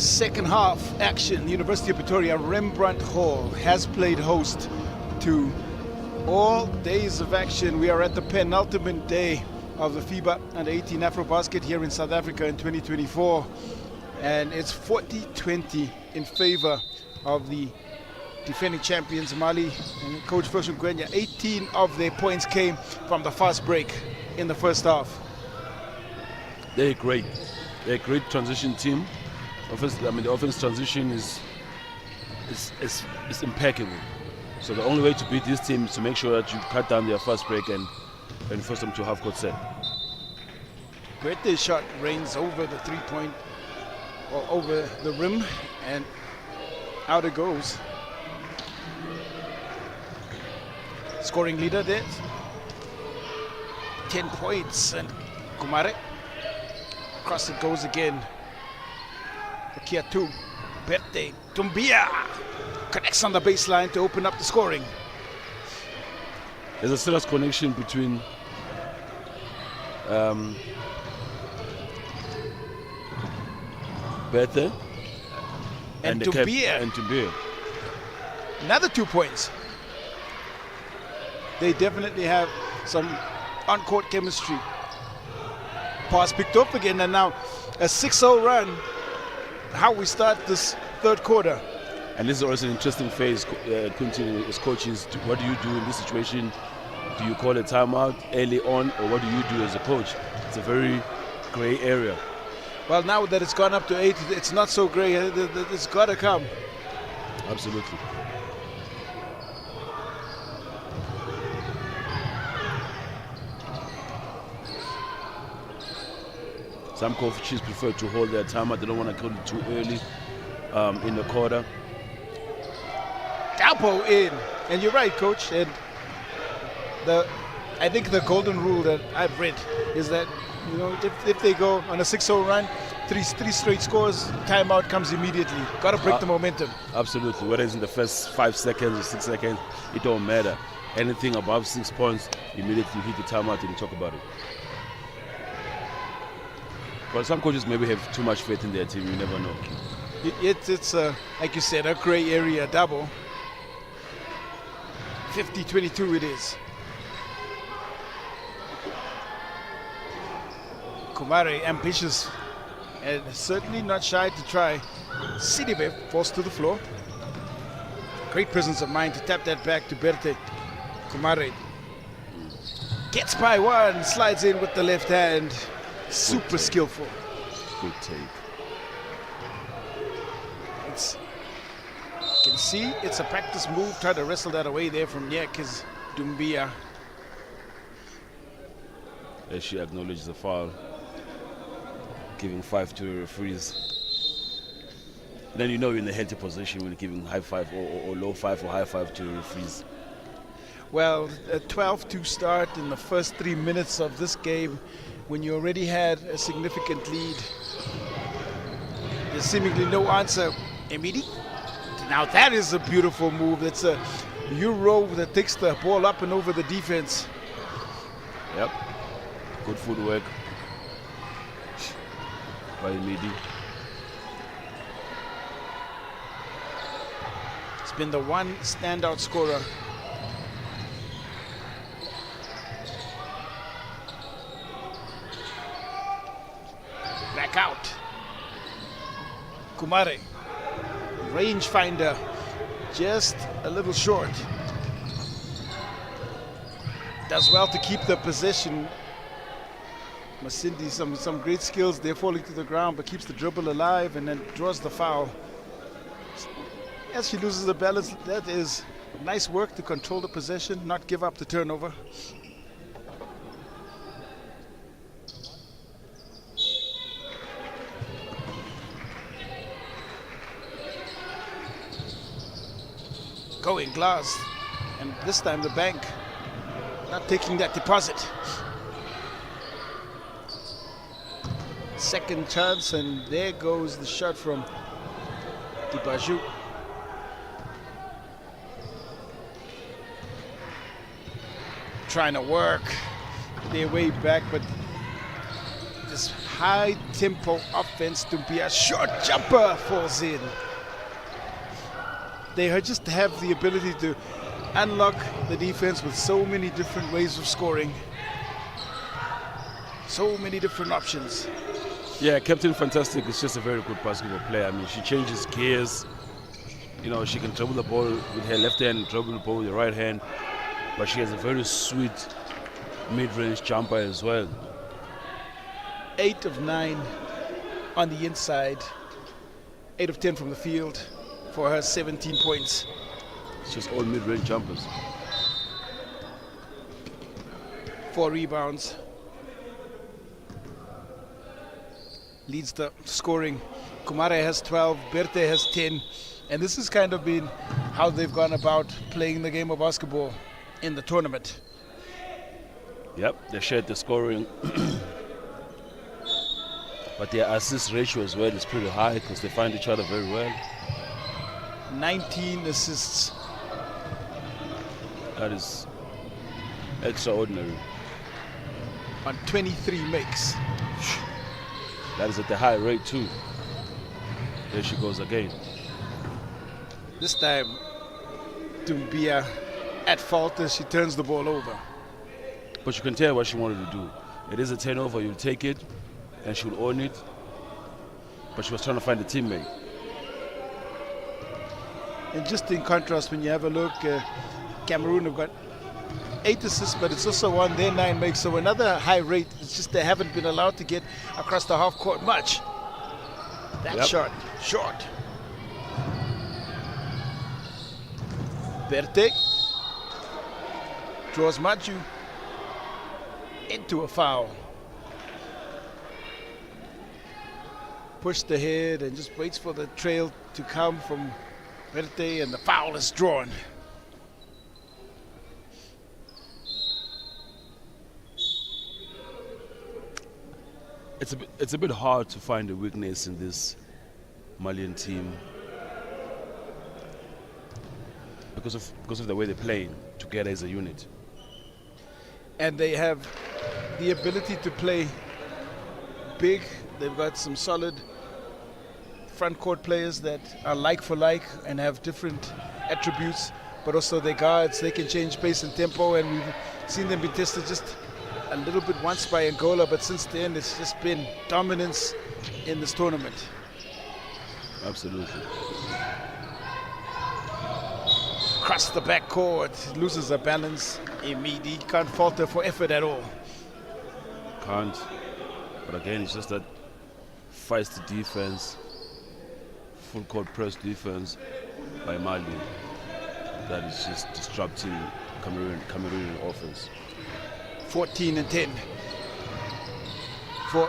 Second half action. University of Pretoria Rembrandt Hall has played host to all days of action. We are at the penultimate day of the FIBA U18 AfroBasket here in South Africa in 2024, and it's 40-20 in favor of the defending champions Mali and coach Fershon Gwenya. 18 of their points came from the fast break in the first half. They're great. They're a great transition team. The offense transition is impeccable. So the only way to beat this team is to make sure that you cut down their fast break and force them to half-court set. Birthday shot rains over the three-point, or over the rim, and out it goes. Scoring leader there, 10 points, and Kumare. Across it goes again. Kia 2, Birthday, Tumbia connects on the baseline to open up the scoring. There's a serious connection between Berthe and Tumbia. Another 2 points. They definitely have some on-court chemistry. Pass picked up again, and now a 6-0 run. How we start this third quarter. And this is also an interesting phase, Quintin, as coaches. What do you do in this situation? Do you call a timeout early on, or what do you do as a coach? It's a very gray area. Well, now that it's gone up to 8, it's not so gray. It's got to come. Absolutely. Some coaches prefer to hold their timeout. They don't want to call it too early in the quarter. Dalpo in, and you're right, coach. And I think the golden rule that I've read is that, you know, if they go on a 6-0 run, three straight scores, timeout comes immediately. Got to break the momentum. Absolutely. Whether it's in the first 5 seconds or 6 seconds, it don't matter. Anything above 6 points, immediately hit the timeout and you talk about it. But some coaches maybe have too much faith in their team. You never know. It's like you said, a gray area double. 50-22 it is. Kumare ambitious and certainly not shy to try. Sidibe falls to the floor. Great presence of mind to tap that back to Berthe. Kumare gets by one, slides in with the left hand. Super skillful. Good take. You can see it's a practice move. Try to wrestle that away there from Nyekis Dumbia. As she acknowledges the foul, giving 5 to the referees. Then you know you're in a healthy position when you're giving high 5 or low 5 or high 5 to the referees. Well, a 12-2 start in the first 3 minutes of this game, when you already had a significant lead. There's seemingly no answer. Emidi. Now that is a beautiful move. That's a Euro that takes the ball up and over the defense. Yep. Good footwork by Emidi. It's been the one standout scorer. Back out. Kumare, rangefinder, just a little short. Does well to keep the possession. Masindi, some great skills. They're falling to the ground, but keeps the dribble alive and then draws the foul. As she loses the balance, that is nice work to control the possession, not give up the turnover. Going glass, and this time the bank not taking that deposit. Second chance, and there goes the shot from Dibaju. Trying to work their way back, but this high tempo offense. To be a short jumper falls in. They just have the ability to unlock the defense with so many different ways of scoring. So many different options. Yeah, Captain Fantastic is just a very good basketball player. I mean, she changes gears. You know, she can dribble the ball with her left hand and dribble the ball with her right hand. But she has a very sweet mid-range jumper as well. 8 of 9 on the inside. 8 of 10 from the field for her 17 points. It's just all mid-range jumpers. 4 rebounds. Leads the scoring. Kumare has 12, Berthe has 10. And this has kind of been how they've gone about playing the game of basketball in the tournament. Yep, they shared the scoring. But their assist ratio as well is pretty high because they find each other very well. 19 assists. That is extraordinary. On 23 makes. That is at the high rate too. There she goes again. This time, Dumbia at fault as she turns the ball over. But you can tell what she wanted to do. It is a turnover, you'll take it, and she'll own it. But she was trying to find a teammate. And just in contrast, when you have a look, Cameroon have got 8 assists, but it's also on their 9 makes, so another high rate. It's just they haven't been allowed to get across the half court much. That shot, short. Berthe draws Maju into a foul. Pushed ahead and just waits for the trail to come from Berthe, and the foul is drawn. It's a bit hard to find a weakness in this Malian team because of the way they play together as a unit. And they have the ability to play big. They've got some solid front court players that are like for like and have different attributes, but also their guards, they can change pace and tempo, and we've seen them be tested just a little bit once by Angola, but since then it's just been dominance in this tournament. Absolutely. Across the backcourt, loses her balance. Emidi can't falter for effort at all. Can't. But again, it's just that feisty defense, full court press defense by Mali that is just disrupting Cameroonian offense. 14 and 10 for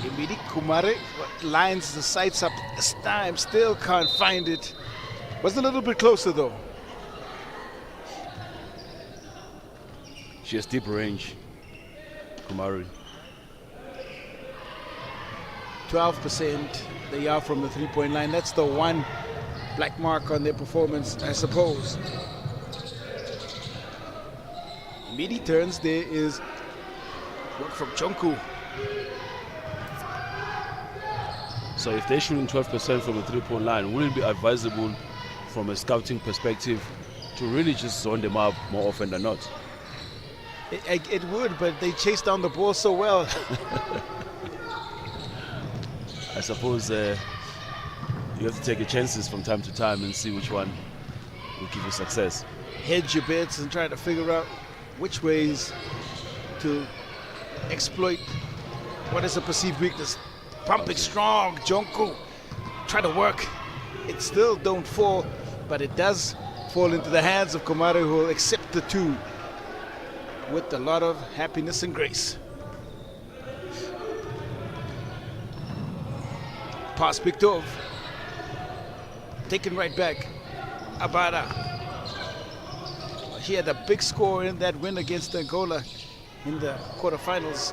Emidi. Kumare lines the sights up this time, still can't find it. Was a little bit closer though. She has deep range, Kumari. 12% they are from the three-point line. That's the one black mark on their performance, I suppose. Midi turns, there is work from Chonku. So if they're shooting 12% from the three-point line, wouldn't it be advisable from a scouting perspective to really just zone them up more often than not? It would, but they chase down the ball so well. I suppose you have to take your chances from time to time and see which one will give you success. Hedge your bets and try to figure out which ways to exploit what is a perceived weakness. Pumping strong, Jonko. Try to work. It still don't fall, but it does fall into the hands of Komare, who will accept the two with a lot of happiness and grace. Pass picked off. Taken right back. Abada. He had a big score in that win against Angola in the quarterfinals.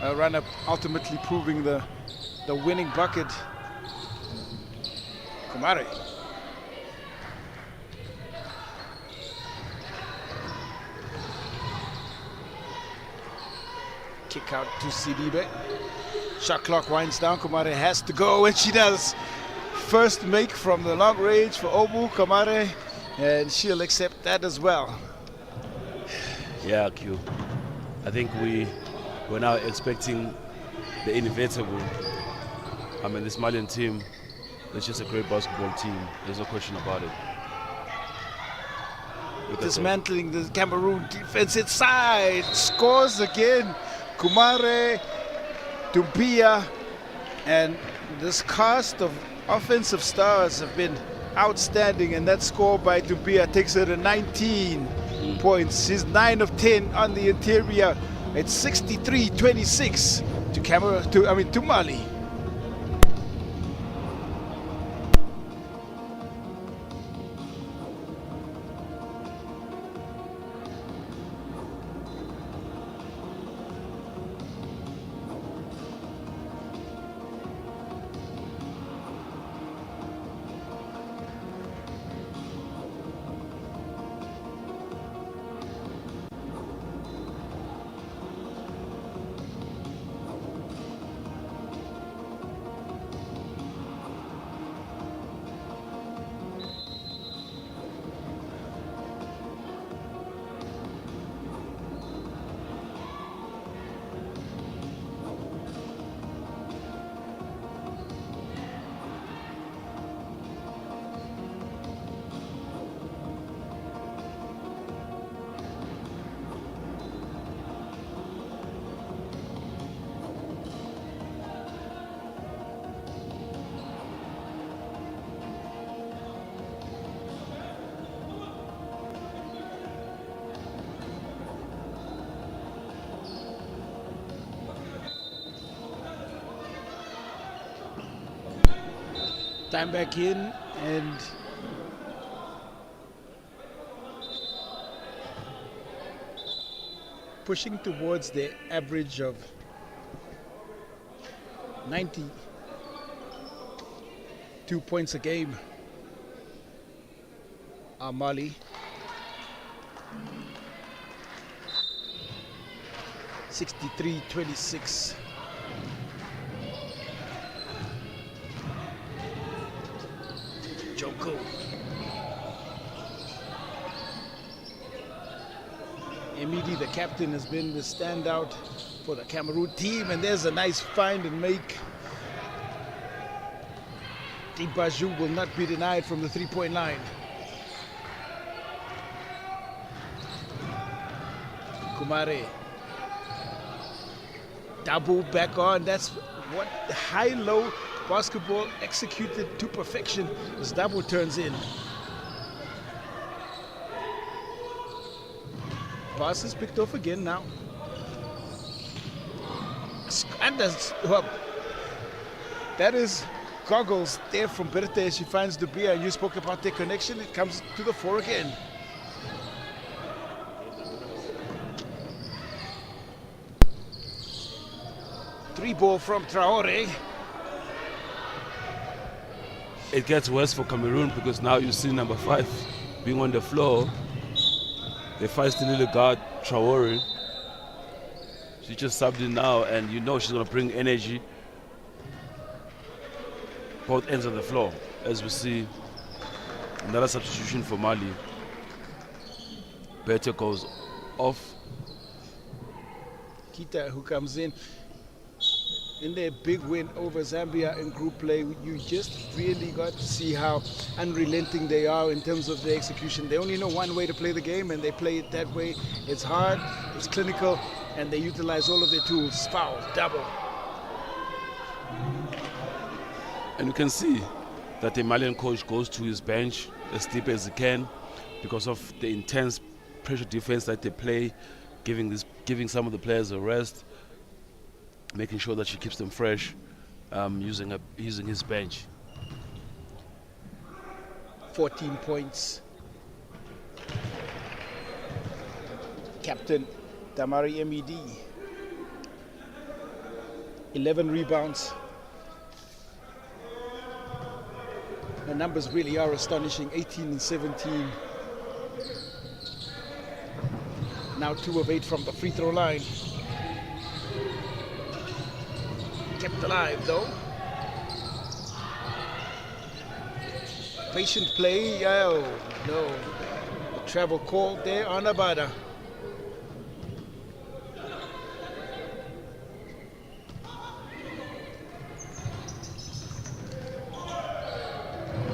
A run-up ultimately proving the winning bucket. Kumare. Kick out to Sidibe. Shot clock winds down. Kamare has to go, and she does. First make from the long range for Obu Kamare, and she'll accept that as well. Yeah, Q. I think we're now expecting the inevitable. I mean, this Malian team, it's just a great basketball team. There's no question about it. Dismantling the Cameroon defense inside. Scores again. Kumare, Dumbia, and this cast of offensive stars have been outstanding, and that score by Dumbia takes her to 19 points. She's 9 of 10 on the interior. It's 63-26 to Mali. Time back in, and pushing towards the average of 92 points a game are Mali. 63-26. Joko. Emidi, the captain, has been the standout for the Cameroon team, and there's a nice find and make. Dibaju will not be denied from the three-point line. Kumare. Double back on. That's what high-low basketball executed to perfection as double turns in. Pass is picked off again now. And that is goggles there from Berthe as she finds Dubia. You spoke about their connection. It comes to the floor again. Three ball from Traore. It gets worse for Cameroon because now you see number 5 being on the floor. They feisty little guard, Traore. She just subbed in now, and you know she's going to bring energy both ends of the floor. As we see, another substitution for Mali. Berthe goes off. Kita, who comes in their big win over Zambia in group play, you just really got to see how unrelenting they are in terms of their execution. They only know one way to play the game, and they play it that way. It's hard, it's clinical, and they utilize all of their tools. Foul, double. And you can see that the Malian coach goes to his bench as deep as he can because of the intense pressure defense that they play, giving some of the players a rest, making sure that she keeps them fresh, using his bench. 14 points. Captain Damari Med. 11 rebounds. The numbers really are astonishing. 18 and 17. Now 2 of 8 from the free throw line. Kept alive though. Patient play. Oh no. The travel called there on Abada.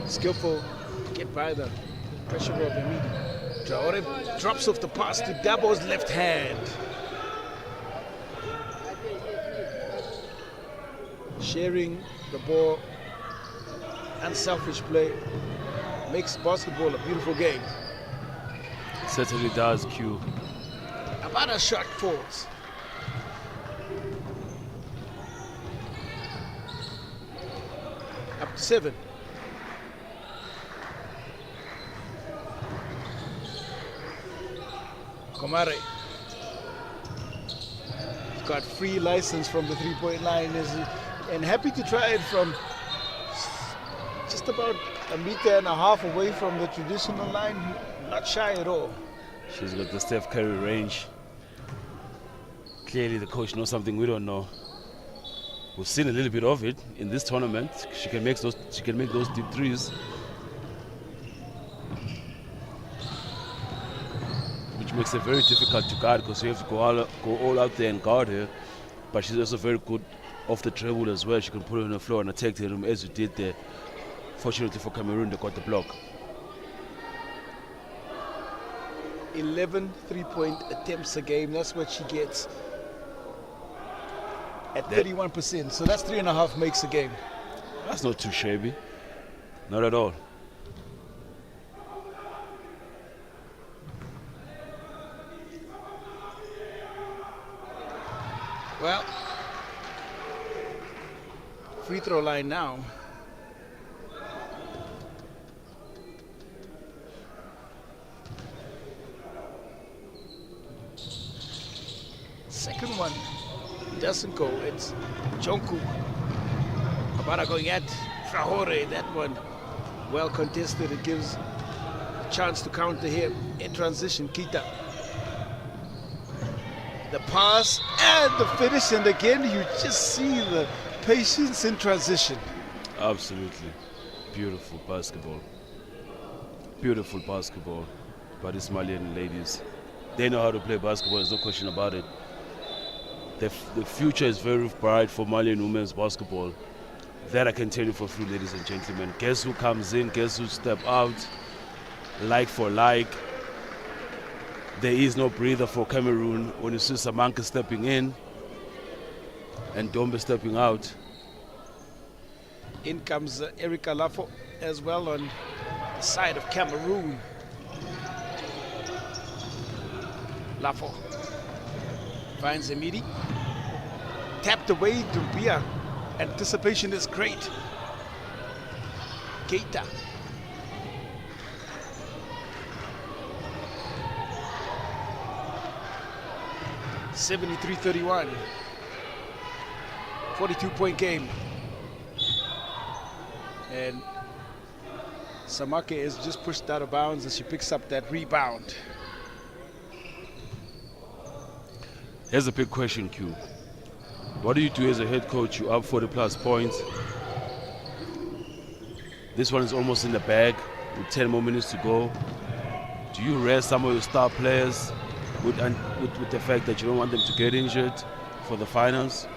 Skillful to get by the pressure of Emidi. Traore drops off the pass to Dabo's left hand. Sharing the ball, unselfish play, makes basketball a beautiful game. It certainly does, Q. About a shot falls. Up to 7. Komare. He's got free license from the three-point line and happy to try it from just about a meter and a half away from the traditional line. Not shy at all. She's got the Steph Curry range. Clearly the coach knows something we don't know. We've seen a little bit of it in this tournament. She can make those deep threes. Which makes it very difficult to guard because you have to go all out there and guard her. But she's also very good off the dribble as well. She can put her on the floor and attack the rim as you did there. Fortunately for Cameroon, they got the block. 11 three-point attempts a game. That's what she gets at 31%. So that's 3.5 makes a game. That's not too shabby. Not at all. Well, free throw line now. Second one doesn't go. It's Jonku. Abara going at Traore. That one well contested. It gives a chance to counter here in transition. Kita. The pass and the finish, and again you just see the patience in transition. Absolutely. Beautiful basketball. Beautiful basketball by these Malian ladies. They know how to play basketball, there's no question about it. The future is very bright for Malian women's basketball. That I can tell you for free, ladies and gentlemen. Guess who comes in, guess who step out, like for like. There is no breather for Cameroon when you see Samanka stepping in and Dombe stepping out. In comes Erika Lafo as well on the side of Cameroon. Lafo finds Emidi. Tapped away to Bia. Anticipation is great. Keita. (73-31). 42-point game. And Samake is just pushed out of bounds as she picks up that rebound. Here's a big question, Q. What do you do as a head coach? You're up 40+ points. This one is almost in the bag with 10 more minutes to go. Do you rest some of your star players with the fact that you don't want them to get injured for the finals?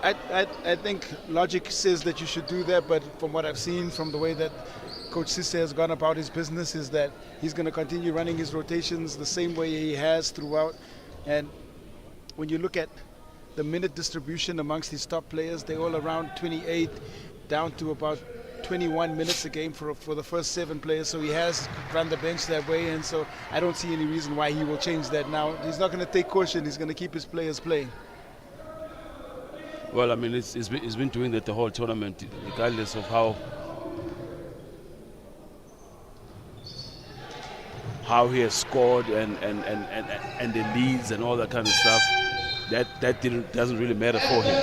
I think logic says that you should do that, but from what I've seen, from the way that Coach Sisse has gone about his business, is that he's going to continue running his rotations the same way he has throughout. And when you look at the minute distribution amongst his top players, they're all around 28 down to about 21 minutes a game for the first 7 players. So he has run the bench that way, and so I don't see any reason why he will change that now. He's not going to take caution. He's going to keep his players playing. Well, I mean, he's been doing that the whole tournament, regardless of how he has scored and the leads and all that kind of stuff. That doesn't really matter for him.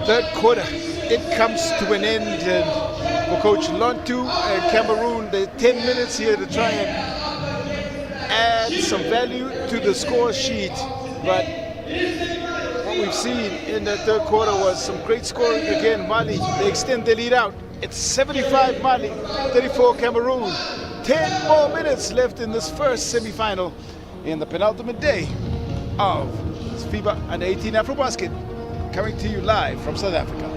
Third quarter, it comes to an end, and for Coach Lontu and Cameroon, there's 10 minutes here to try and add some value to the score sheet. But what we've seen in the third quarter was some great scoring. Again, Mali, they extend their lead out. It's 75 Mali, 34 Cameroon. 10 more minutes left in this first semi-final in the penultimate day of FIBA U18 AfroBasket, coming to you live from South Africa.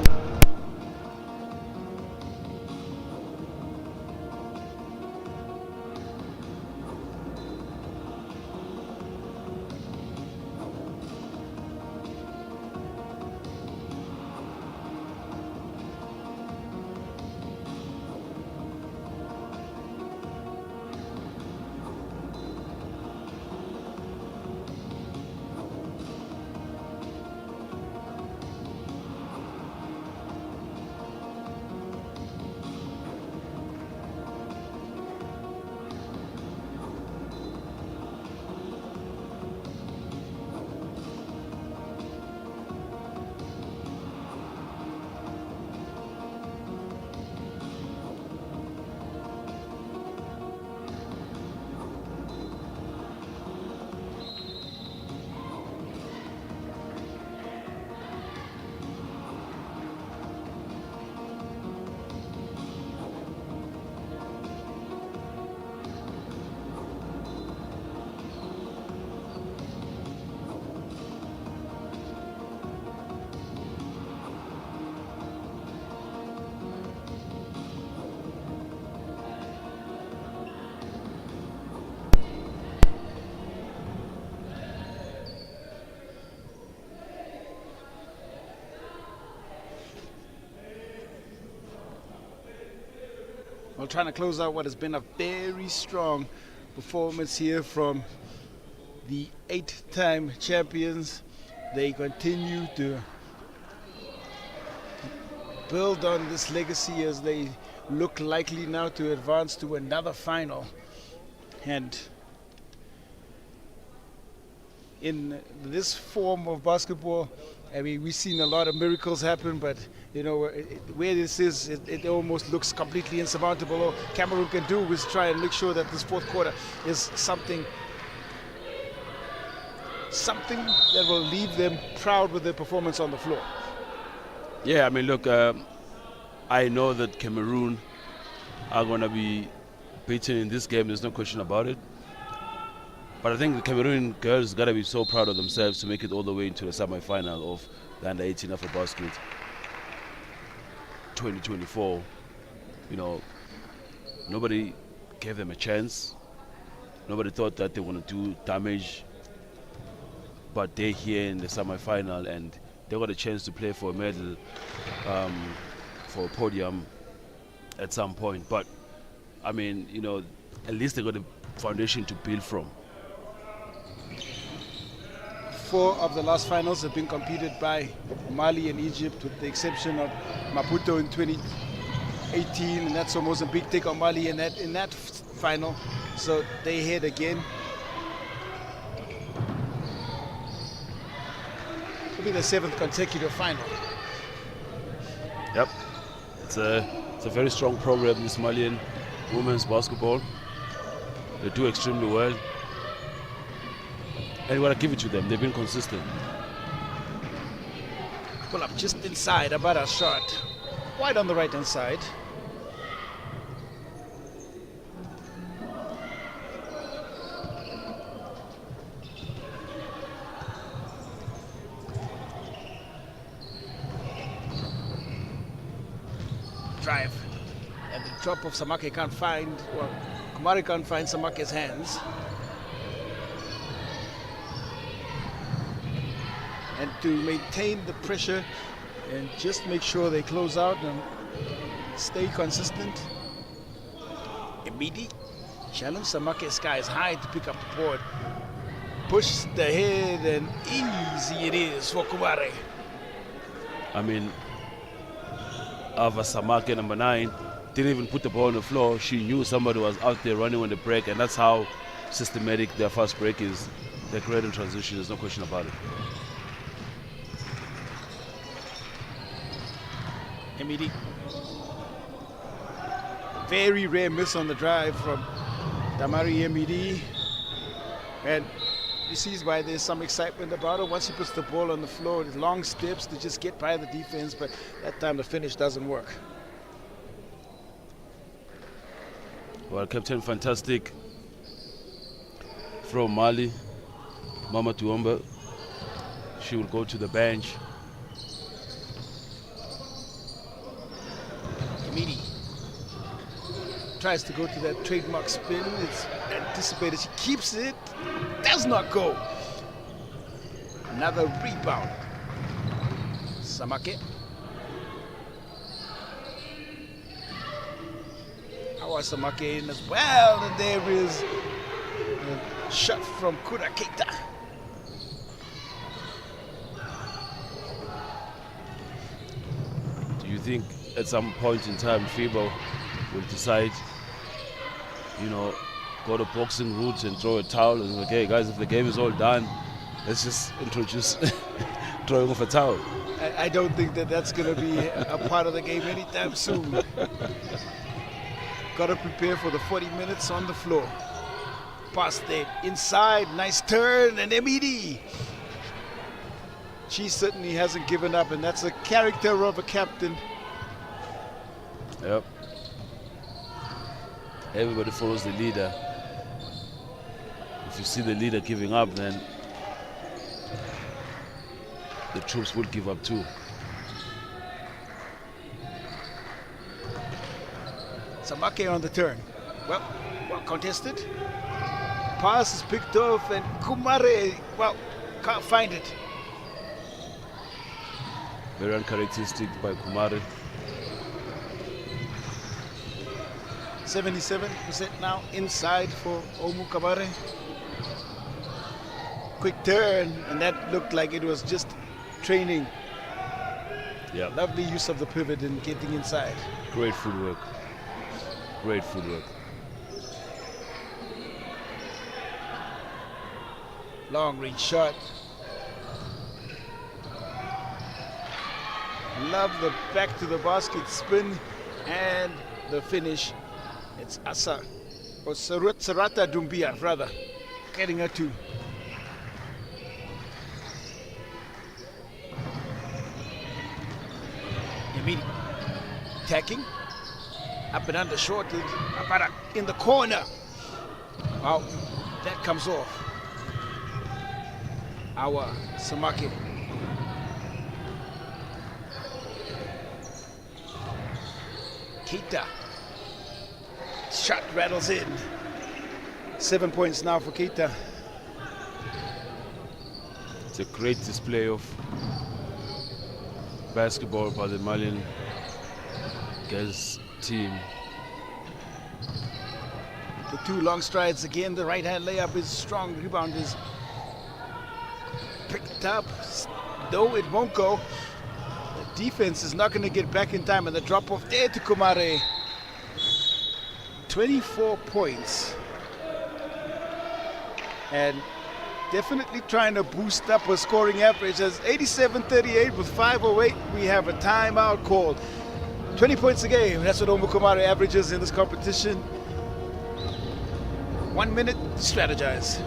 Well, trying to close out what has been a very strong performance here from the 8-time champions. They continue to build on this legacy as they look likely now to advance to another final. And in this form of basketball, I mean, we've seen a lot of miracles happen, but you know, where this is, it almost looks completely insurmountable. All Cameroon can do is try and make sure that this fourth quarter is something that will leave them proud with their performance on the floor. Yeah, I mean, look, I know that Cameroon are going to be beaten in this game. There's no question about it. But I think the Cameroon girls got to be so proud of themselves to make it all the way into the semi-final of the Under-18 AfroBasket 2024. You know, nobody gave them a chance. Nobody thought that they were going to do damage. But they're here in the semi-final and they got a chance to play for a medal, for a podium at some point. But, I mean, you know, at least they got a foundation to build from. 4 of the last finals have been competed by Mali and Egypt, with the exception of Maputo in 2018, and that's almost a big take on Mali in that final. So they head again. It'll be the 7th consecutive final. Yep, it's a very strong program, this Malian women's basketball. They do extremely well. And you got to give it to them. They've been consistent. Pull up just inside, about a shot. Wide on the right-hand side. Drive. And the drop of Samake can't find, well, Kumari can't find Samake's hands. And to maintain the pressure and just make sure they close out and stay consistent. Immediate challenge. Samake skies high to pick up the board. Push the head and easy it is for Kumare. I mean, Ava Samake, number 9, didn't even put the ball on the floor. She knew somebody was out there running on the break, and that's how systematic their fast break is. They're great in transition, there's no question about it. Emidi. Very rare miss on the drive from Damari Emidi. And he sees why there's some excitement about it. Once he puts the ball on the floor, it's long steps to just get by the defense, but that time the finish doesn't work. Well, Captain Fantastic from Mali, Mama Tuomba, she will go to the bench. Kamidi tries to go to that trademark spin. It's anticipated. She keeps it. Does not go. Another rebound. Samake. Samake in as well. And there is a shot from Kura Keita. Do you think at some point in time FIBA will decide, you know, go to boxing roots and throw a towel and okay guys, if the game is all done, let's just introduce throwing off a towel? I don't think that that's going to be a part of the game anytime soon. Got to prepare for the 40 minutes on the floor. Past it inside, nice turn, and Emidi. She certainly hasn't given up, and that's a character of a captain. Yep. Everybody follows the leader. If you see the leader giving up, then the troops will give up too. Samake on the turn. Well contested. Pass is picked off, and Kumare, well, can't find it. Very uncharacteristic by Kumare. 77% now inside for Omu Kabare. Quick turn, and that looked like it was just training. Yeah. Lovely use of the pivot and getting inside. Great footwork. Great footwork. Long range shot. Love the back to the basket spin and the finish. It's Asa, or Sarata Dumbia rather, getting her two. Immediate attacking. Up and under shorted. Apara in the corner. Wow, that comes off. Our Samake. Keita. Shot rattles in. 7 points now for Keita. It's a great display of basketball by the Malian girls team. The two long strides again. The right hand layup is strong. Rebound is picked up. No, it won't go. The defense is not going to get back in time, and the drop off there to Kumare. 24 points. And definitely trying to boost up a scoring average. As 87-38 with 5:08, we have a timeout called. 20 points a game. That's what Omu Kumare averages in this competition. 1 minute to strategize.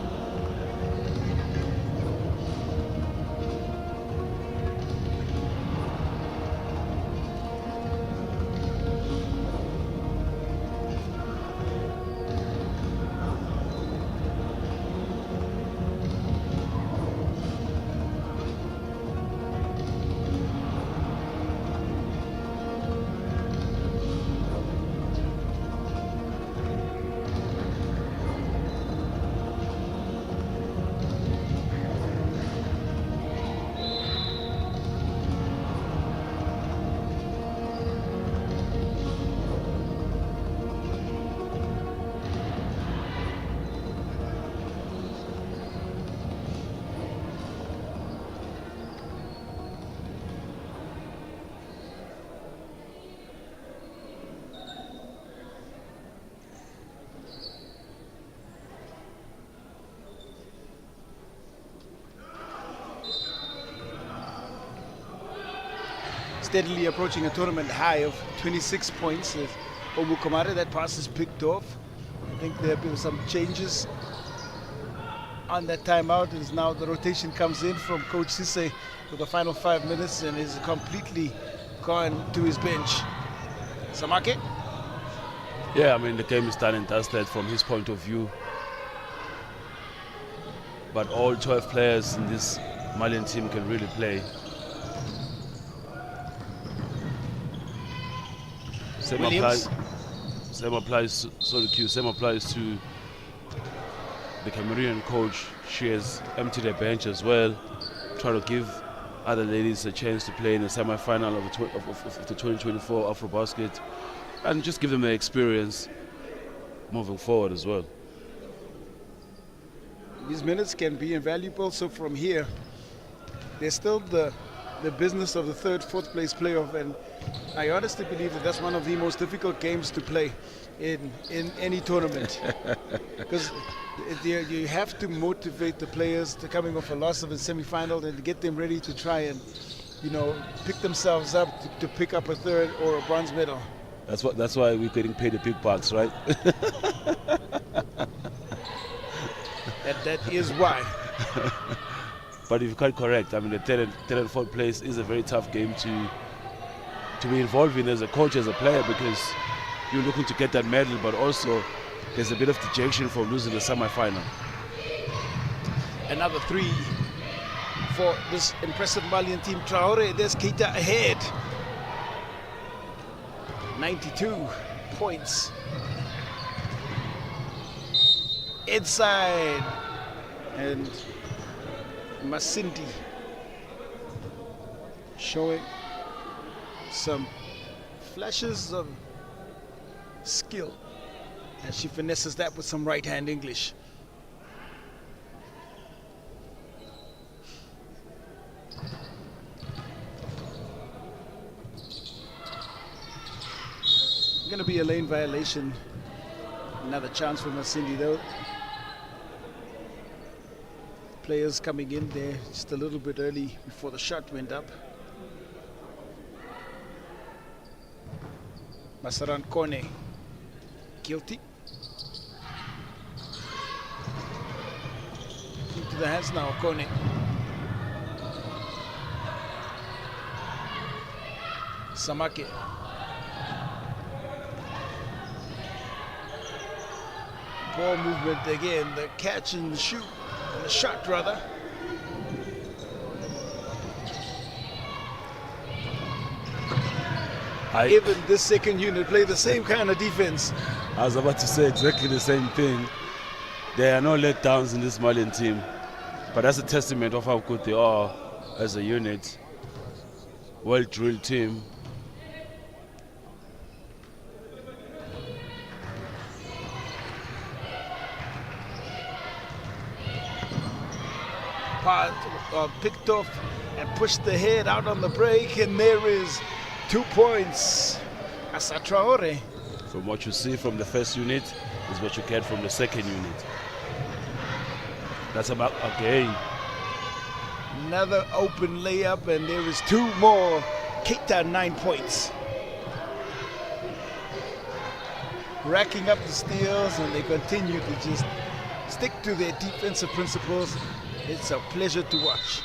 Steadily approaching a tournament high of 26 points. Omu Kumare, that pass is picked off. I think there have been some changes on that timeout. Is now the rotation comes in from Coach Sisse for the final 5 minutes and is completely gone to his bench. Samake? Yeah, I mean, the game is done and dusted from his point of view. But all 12 players in this Malian team can really play. Same applies to the Cameroonian coach. She has emptied her bench as well, trying to give other ladies a chance to play in the semi-final of the 2024 AfroBasket and just give them the experience moving forward as well. These minutes can be invaluable. So from here, there's still the business of the third, fourth place playoff, and I honestly believe that that's one of the most difficult games to play in any tournament, because you have to motivate the players to coming off a loss of a semi-final and get them ready to try and, you know, pick themselves up to pick up a third or a bronze medal. That's why we're getting paid the big bucks, right? That is why. But if you can't correct, I mean, the third and fourth place is a very tough game to be involved in as a coach, as a player, because you're looking to get that medal, but also there's a bit of dejection from losing the semi-final. Another 3 for this impressive Malian team. Traore, there's Keita ahead. 92 points. Inside. And Masindi showing some flashes of skill as she finesses that with some right-hand English. Going to be a lane violation. Another chance for Masindi though. Players coming in there just a little bit early before the shot went up. Masaran Kone, guilty. Into the hands now, Kone. Samake. Ball movement again, the catch and the shoot. The shot, rather. Even this second unit play the same kind of defense. I was about to say exactly the same thing. There are no letdowns in this Malian team, but that's a testament of how good they are as a unit. Well-drilled team. Picked off and pushed the head out on the break, and there is 2 points. Assa Traore. From what you see from the first unit is what you get from the second unit. That's about again. Another open layup, and there is 2 more. Keita 9 points. Racking up the steals, and they continue to just stick to their defensive principles. It's a pleasure to watch.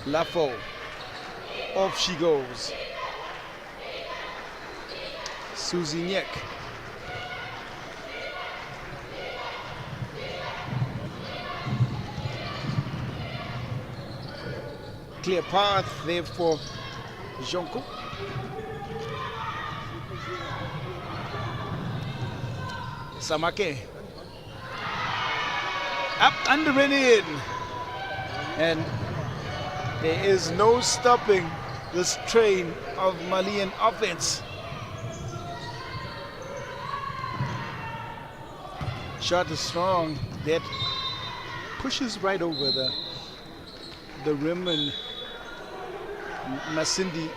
Lafo, off she goes. Suziniek. Clear path there for Jonko. Samake. Up, under and in. And there is no stopping this train of Malian offense. Shot is strong. That pushes right over the rim, and Masindi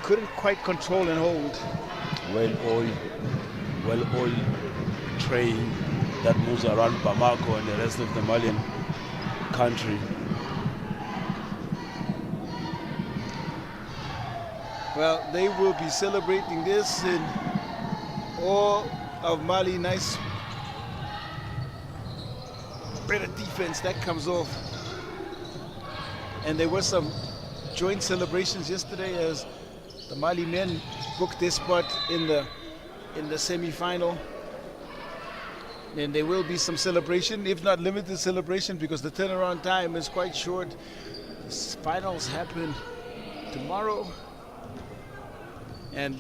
couldn't quite control and hold. Well-oiled train that moves around Bamako and the rest of the Malian country. Well, they will be celebrating this in all of Mali. Nice better defense that comes off. And there were some joint celebrations yesterday as the Mali men booked their spot in the semi-final. And there will be some celebration, if not limited celebration, because the turnaround time is quite short. The finals happen tomorrow. And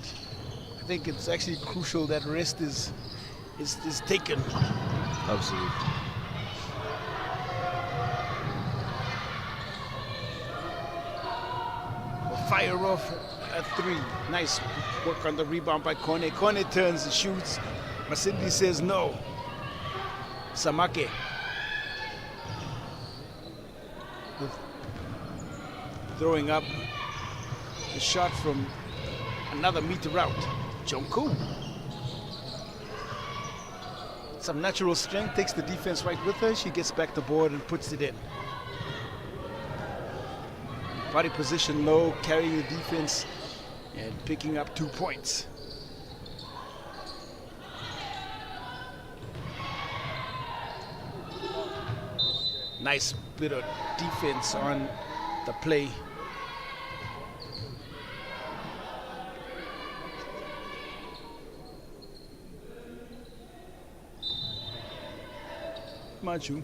I think it's actually crucial that rest is taken. Absolutely. Fire off at 3. Nice work on the rebound by Kone. Kone turns and shoots. Masindi says no. Samake. Throwing up the shot from another meter out. Jonku. Some natural strength, takes the defense right with her. She gets back the board and puts it in. Body position low, carrying the defense and picking up 2 points. Nice bit of defense on the play. Machu.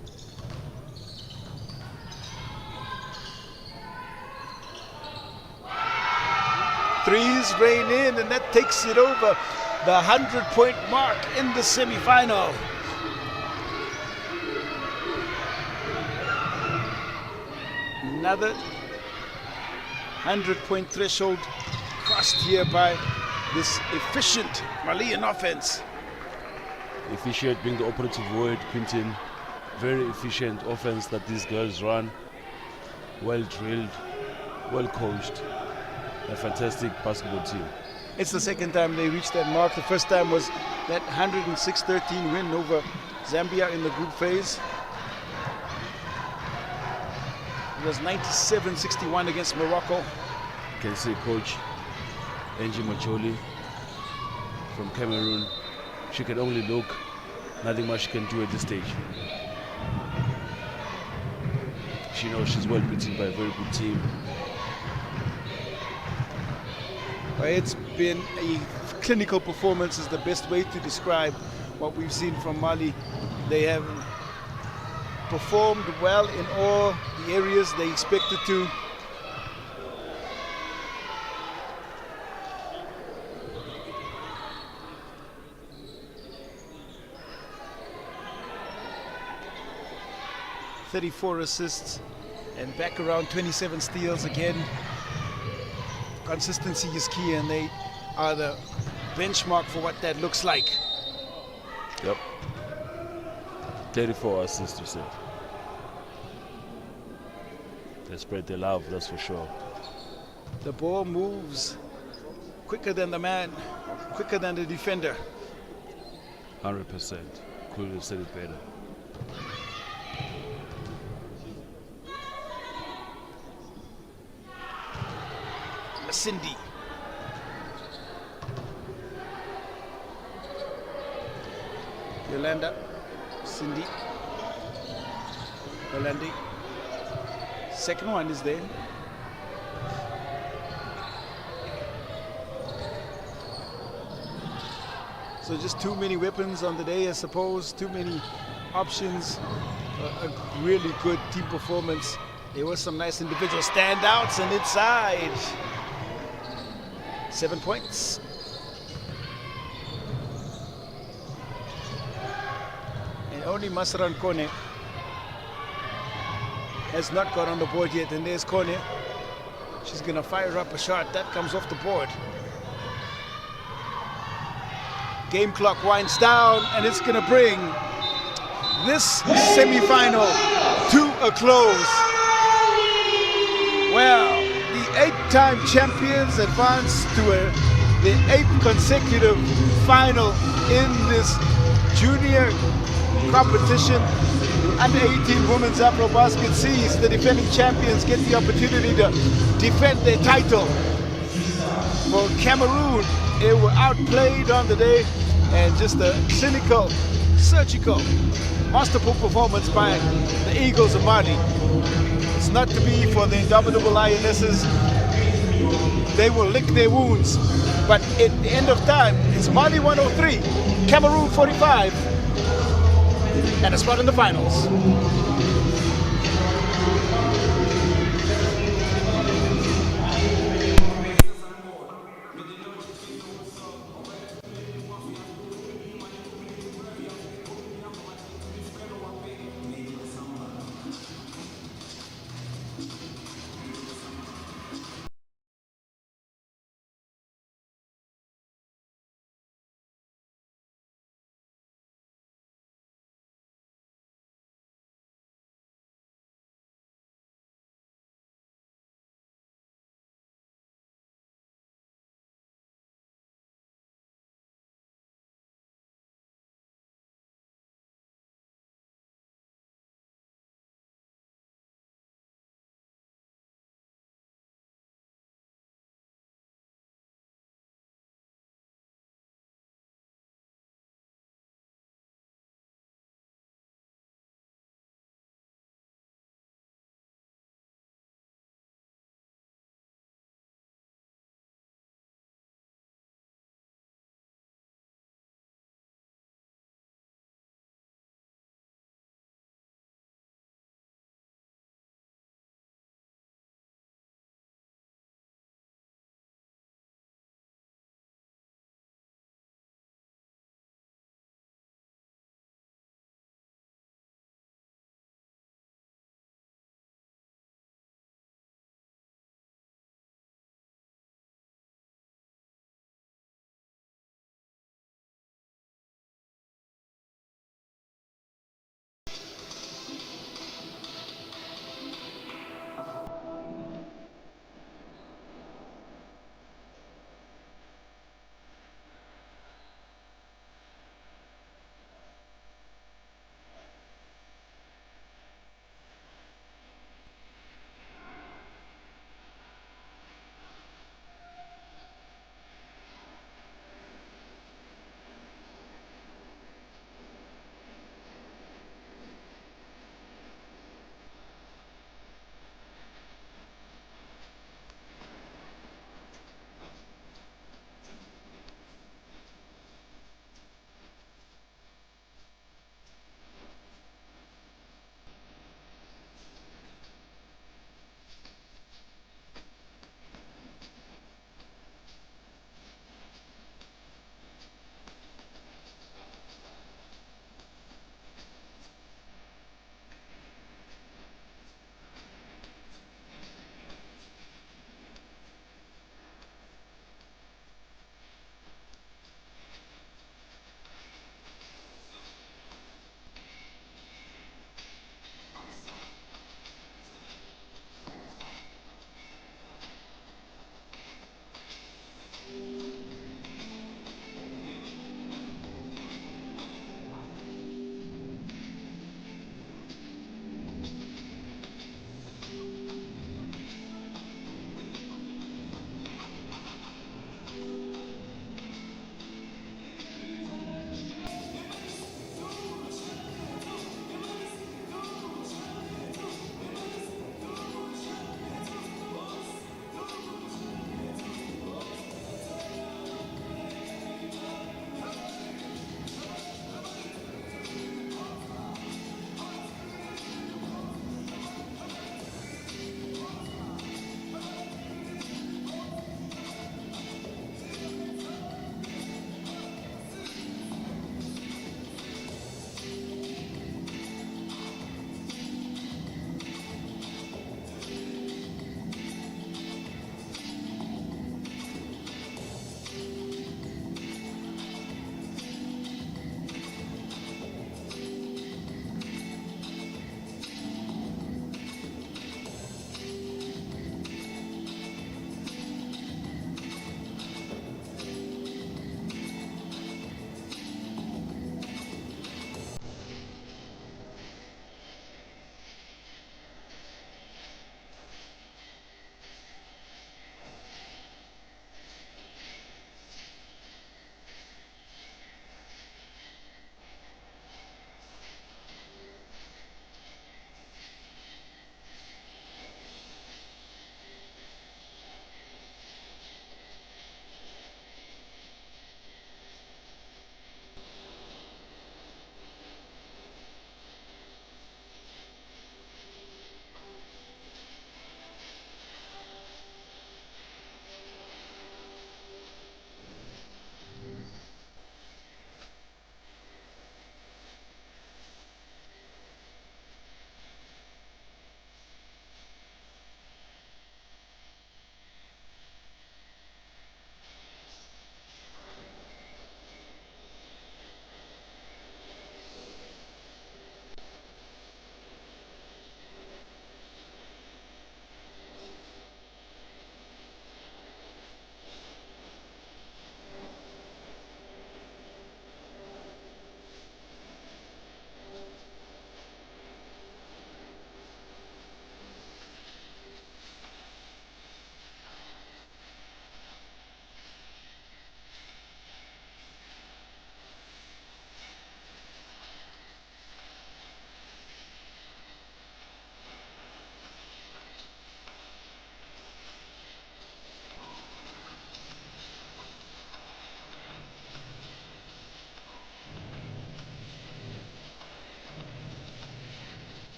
Threes rain in, and that takes it over the 100-point mark in the semifinal. Another 100-point threshold crossed here by this efficient Malian offense. Efficient being the operative word, Quintin. Very efficient offense that these girls run. Well drilled, well coached. A fantastic basketball team. It's the second time they reached that mark. The first time was that 106-13 win over Zambia in the group phase. It was 97-61 against Morocco. You can see coach Angie Macholi from Cameroon. She can only look. Nothing much she can do at this stage. She knows she's well beaten by a very good team. It's been a clinical performance is the best way to describe what we've seen from Mali. They have performed well in all the areas they expected to. .34 assists and back around 27 steals again. Consistency is key, and they are the benchmark for what that looks like. Yep. 34 assists, you said. They spread their love, that's for sure. The ball moves quicker than the man, quicker than the defender. 100%. Couldn't have said it better. Cindy. Yolanda. Cindy. Yolandi. Second one is there. So just too many weapons on the day, I suppose. Too many options. A really good team performance. There were some nice individual standouts, and inside. 7 points. And only Masran Kone has not got on the board yet. And there's Kone. She's going to fire up a shot. That comes off the board. Game clock winds down, and it's going to bring this semi-final to a close. Well, the 8-time champions advance to the 8th consecutive final in this junior competition. Under 18 women's AfroBasket sees the defending champions get the opportunity to defend their title. for Cameroon. They were outplayed on the day, and just a clinical, surgical, masterful performance by the Eagles of Mali. It's not to be for the indomitable Lionesses. They will lick their wounds. But at the end of time, it's Mali 103, Cameroon 45, and a spot in the finals.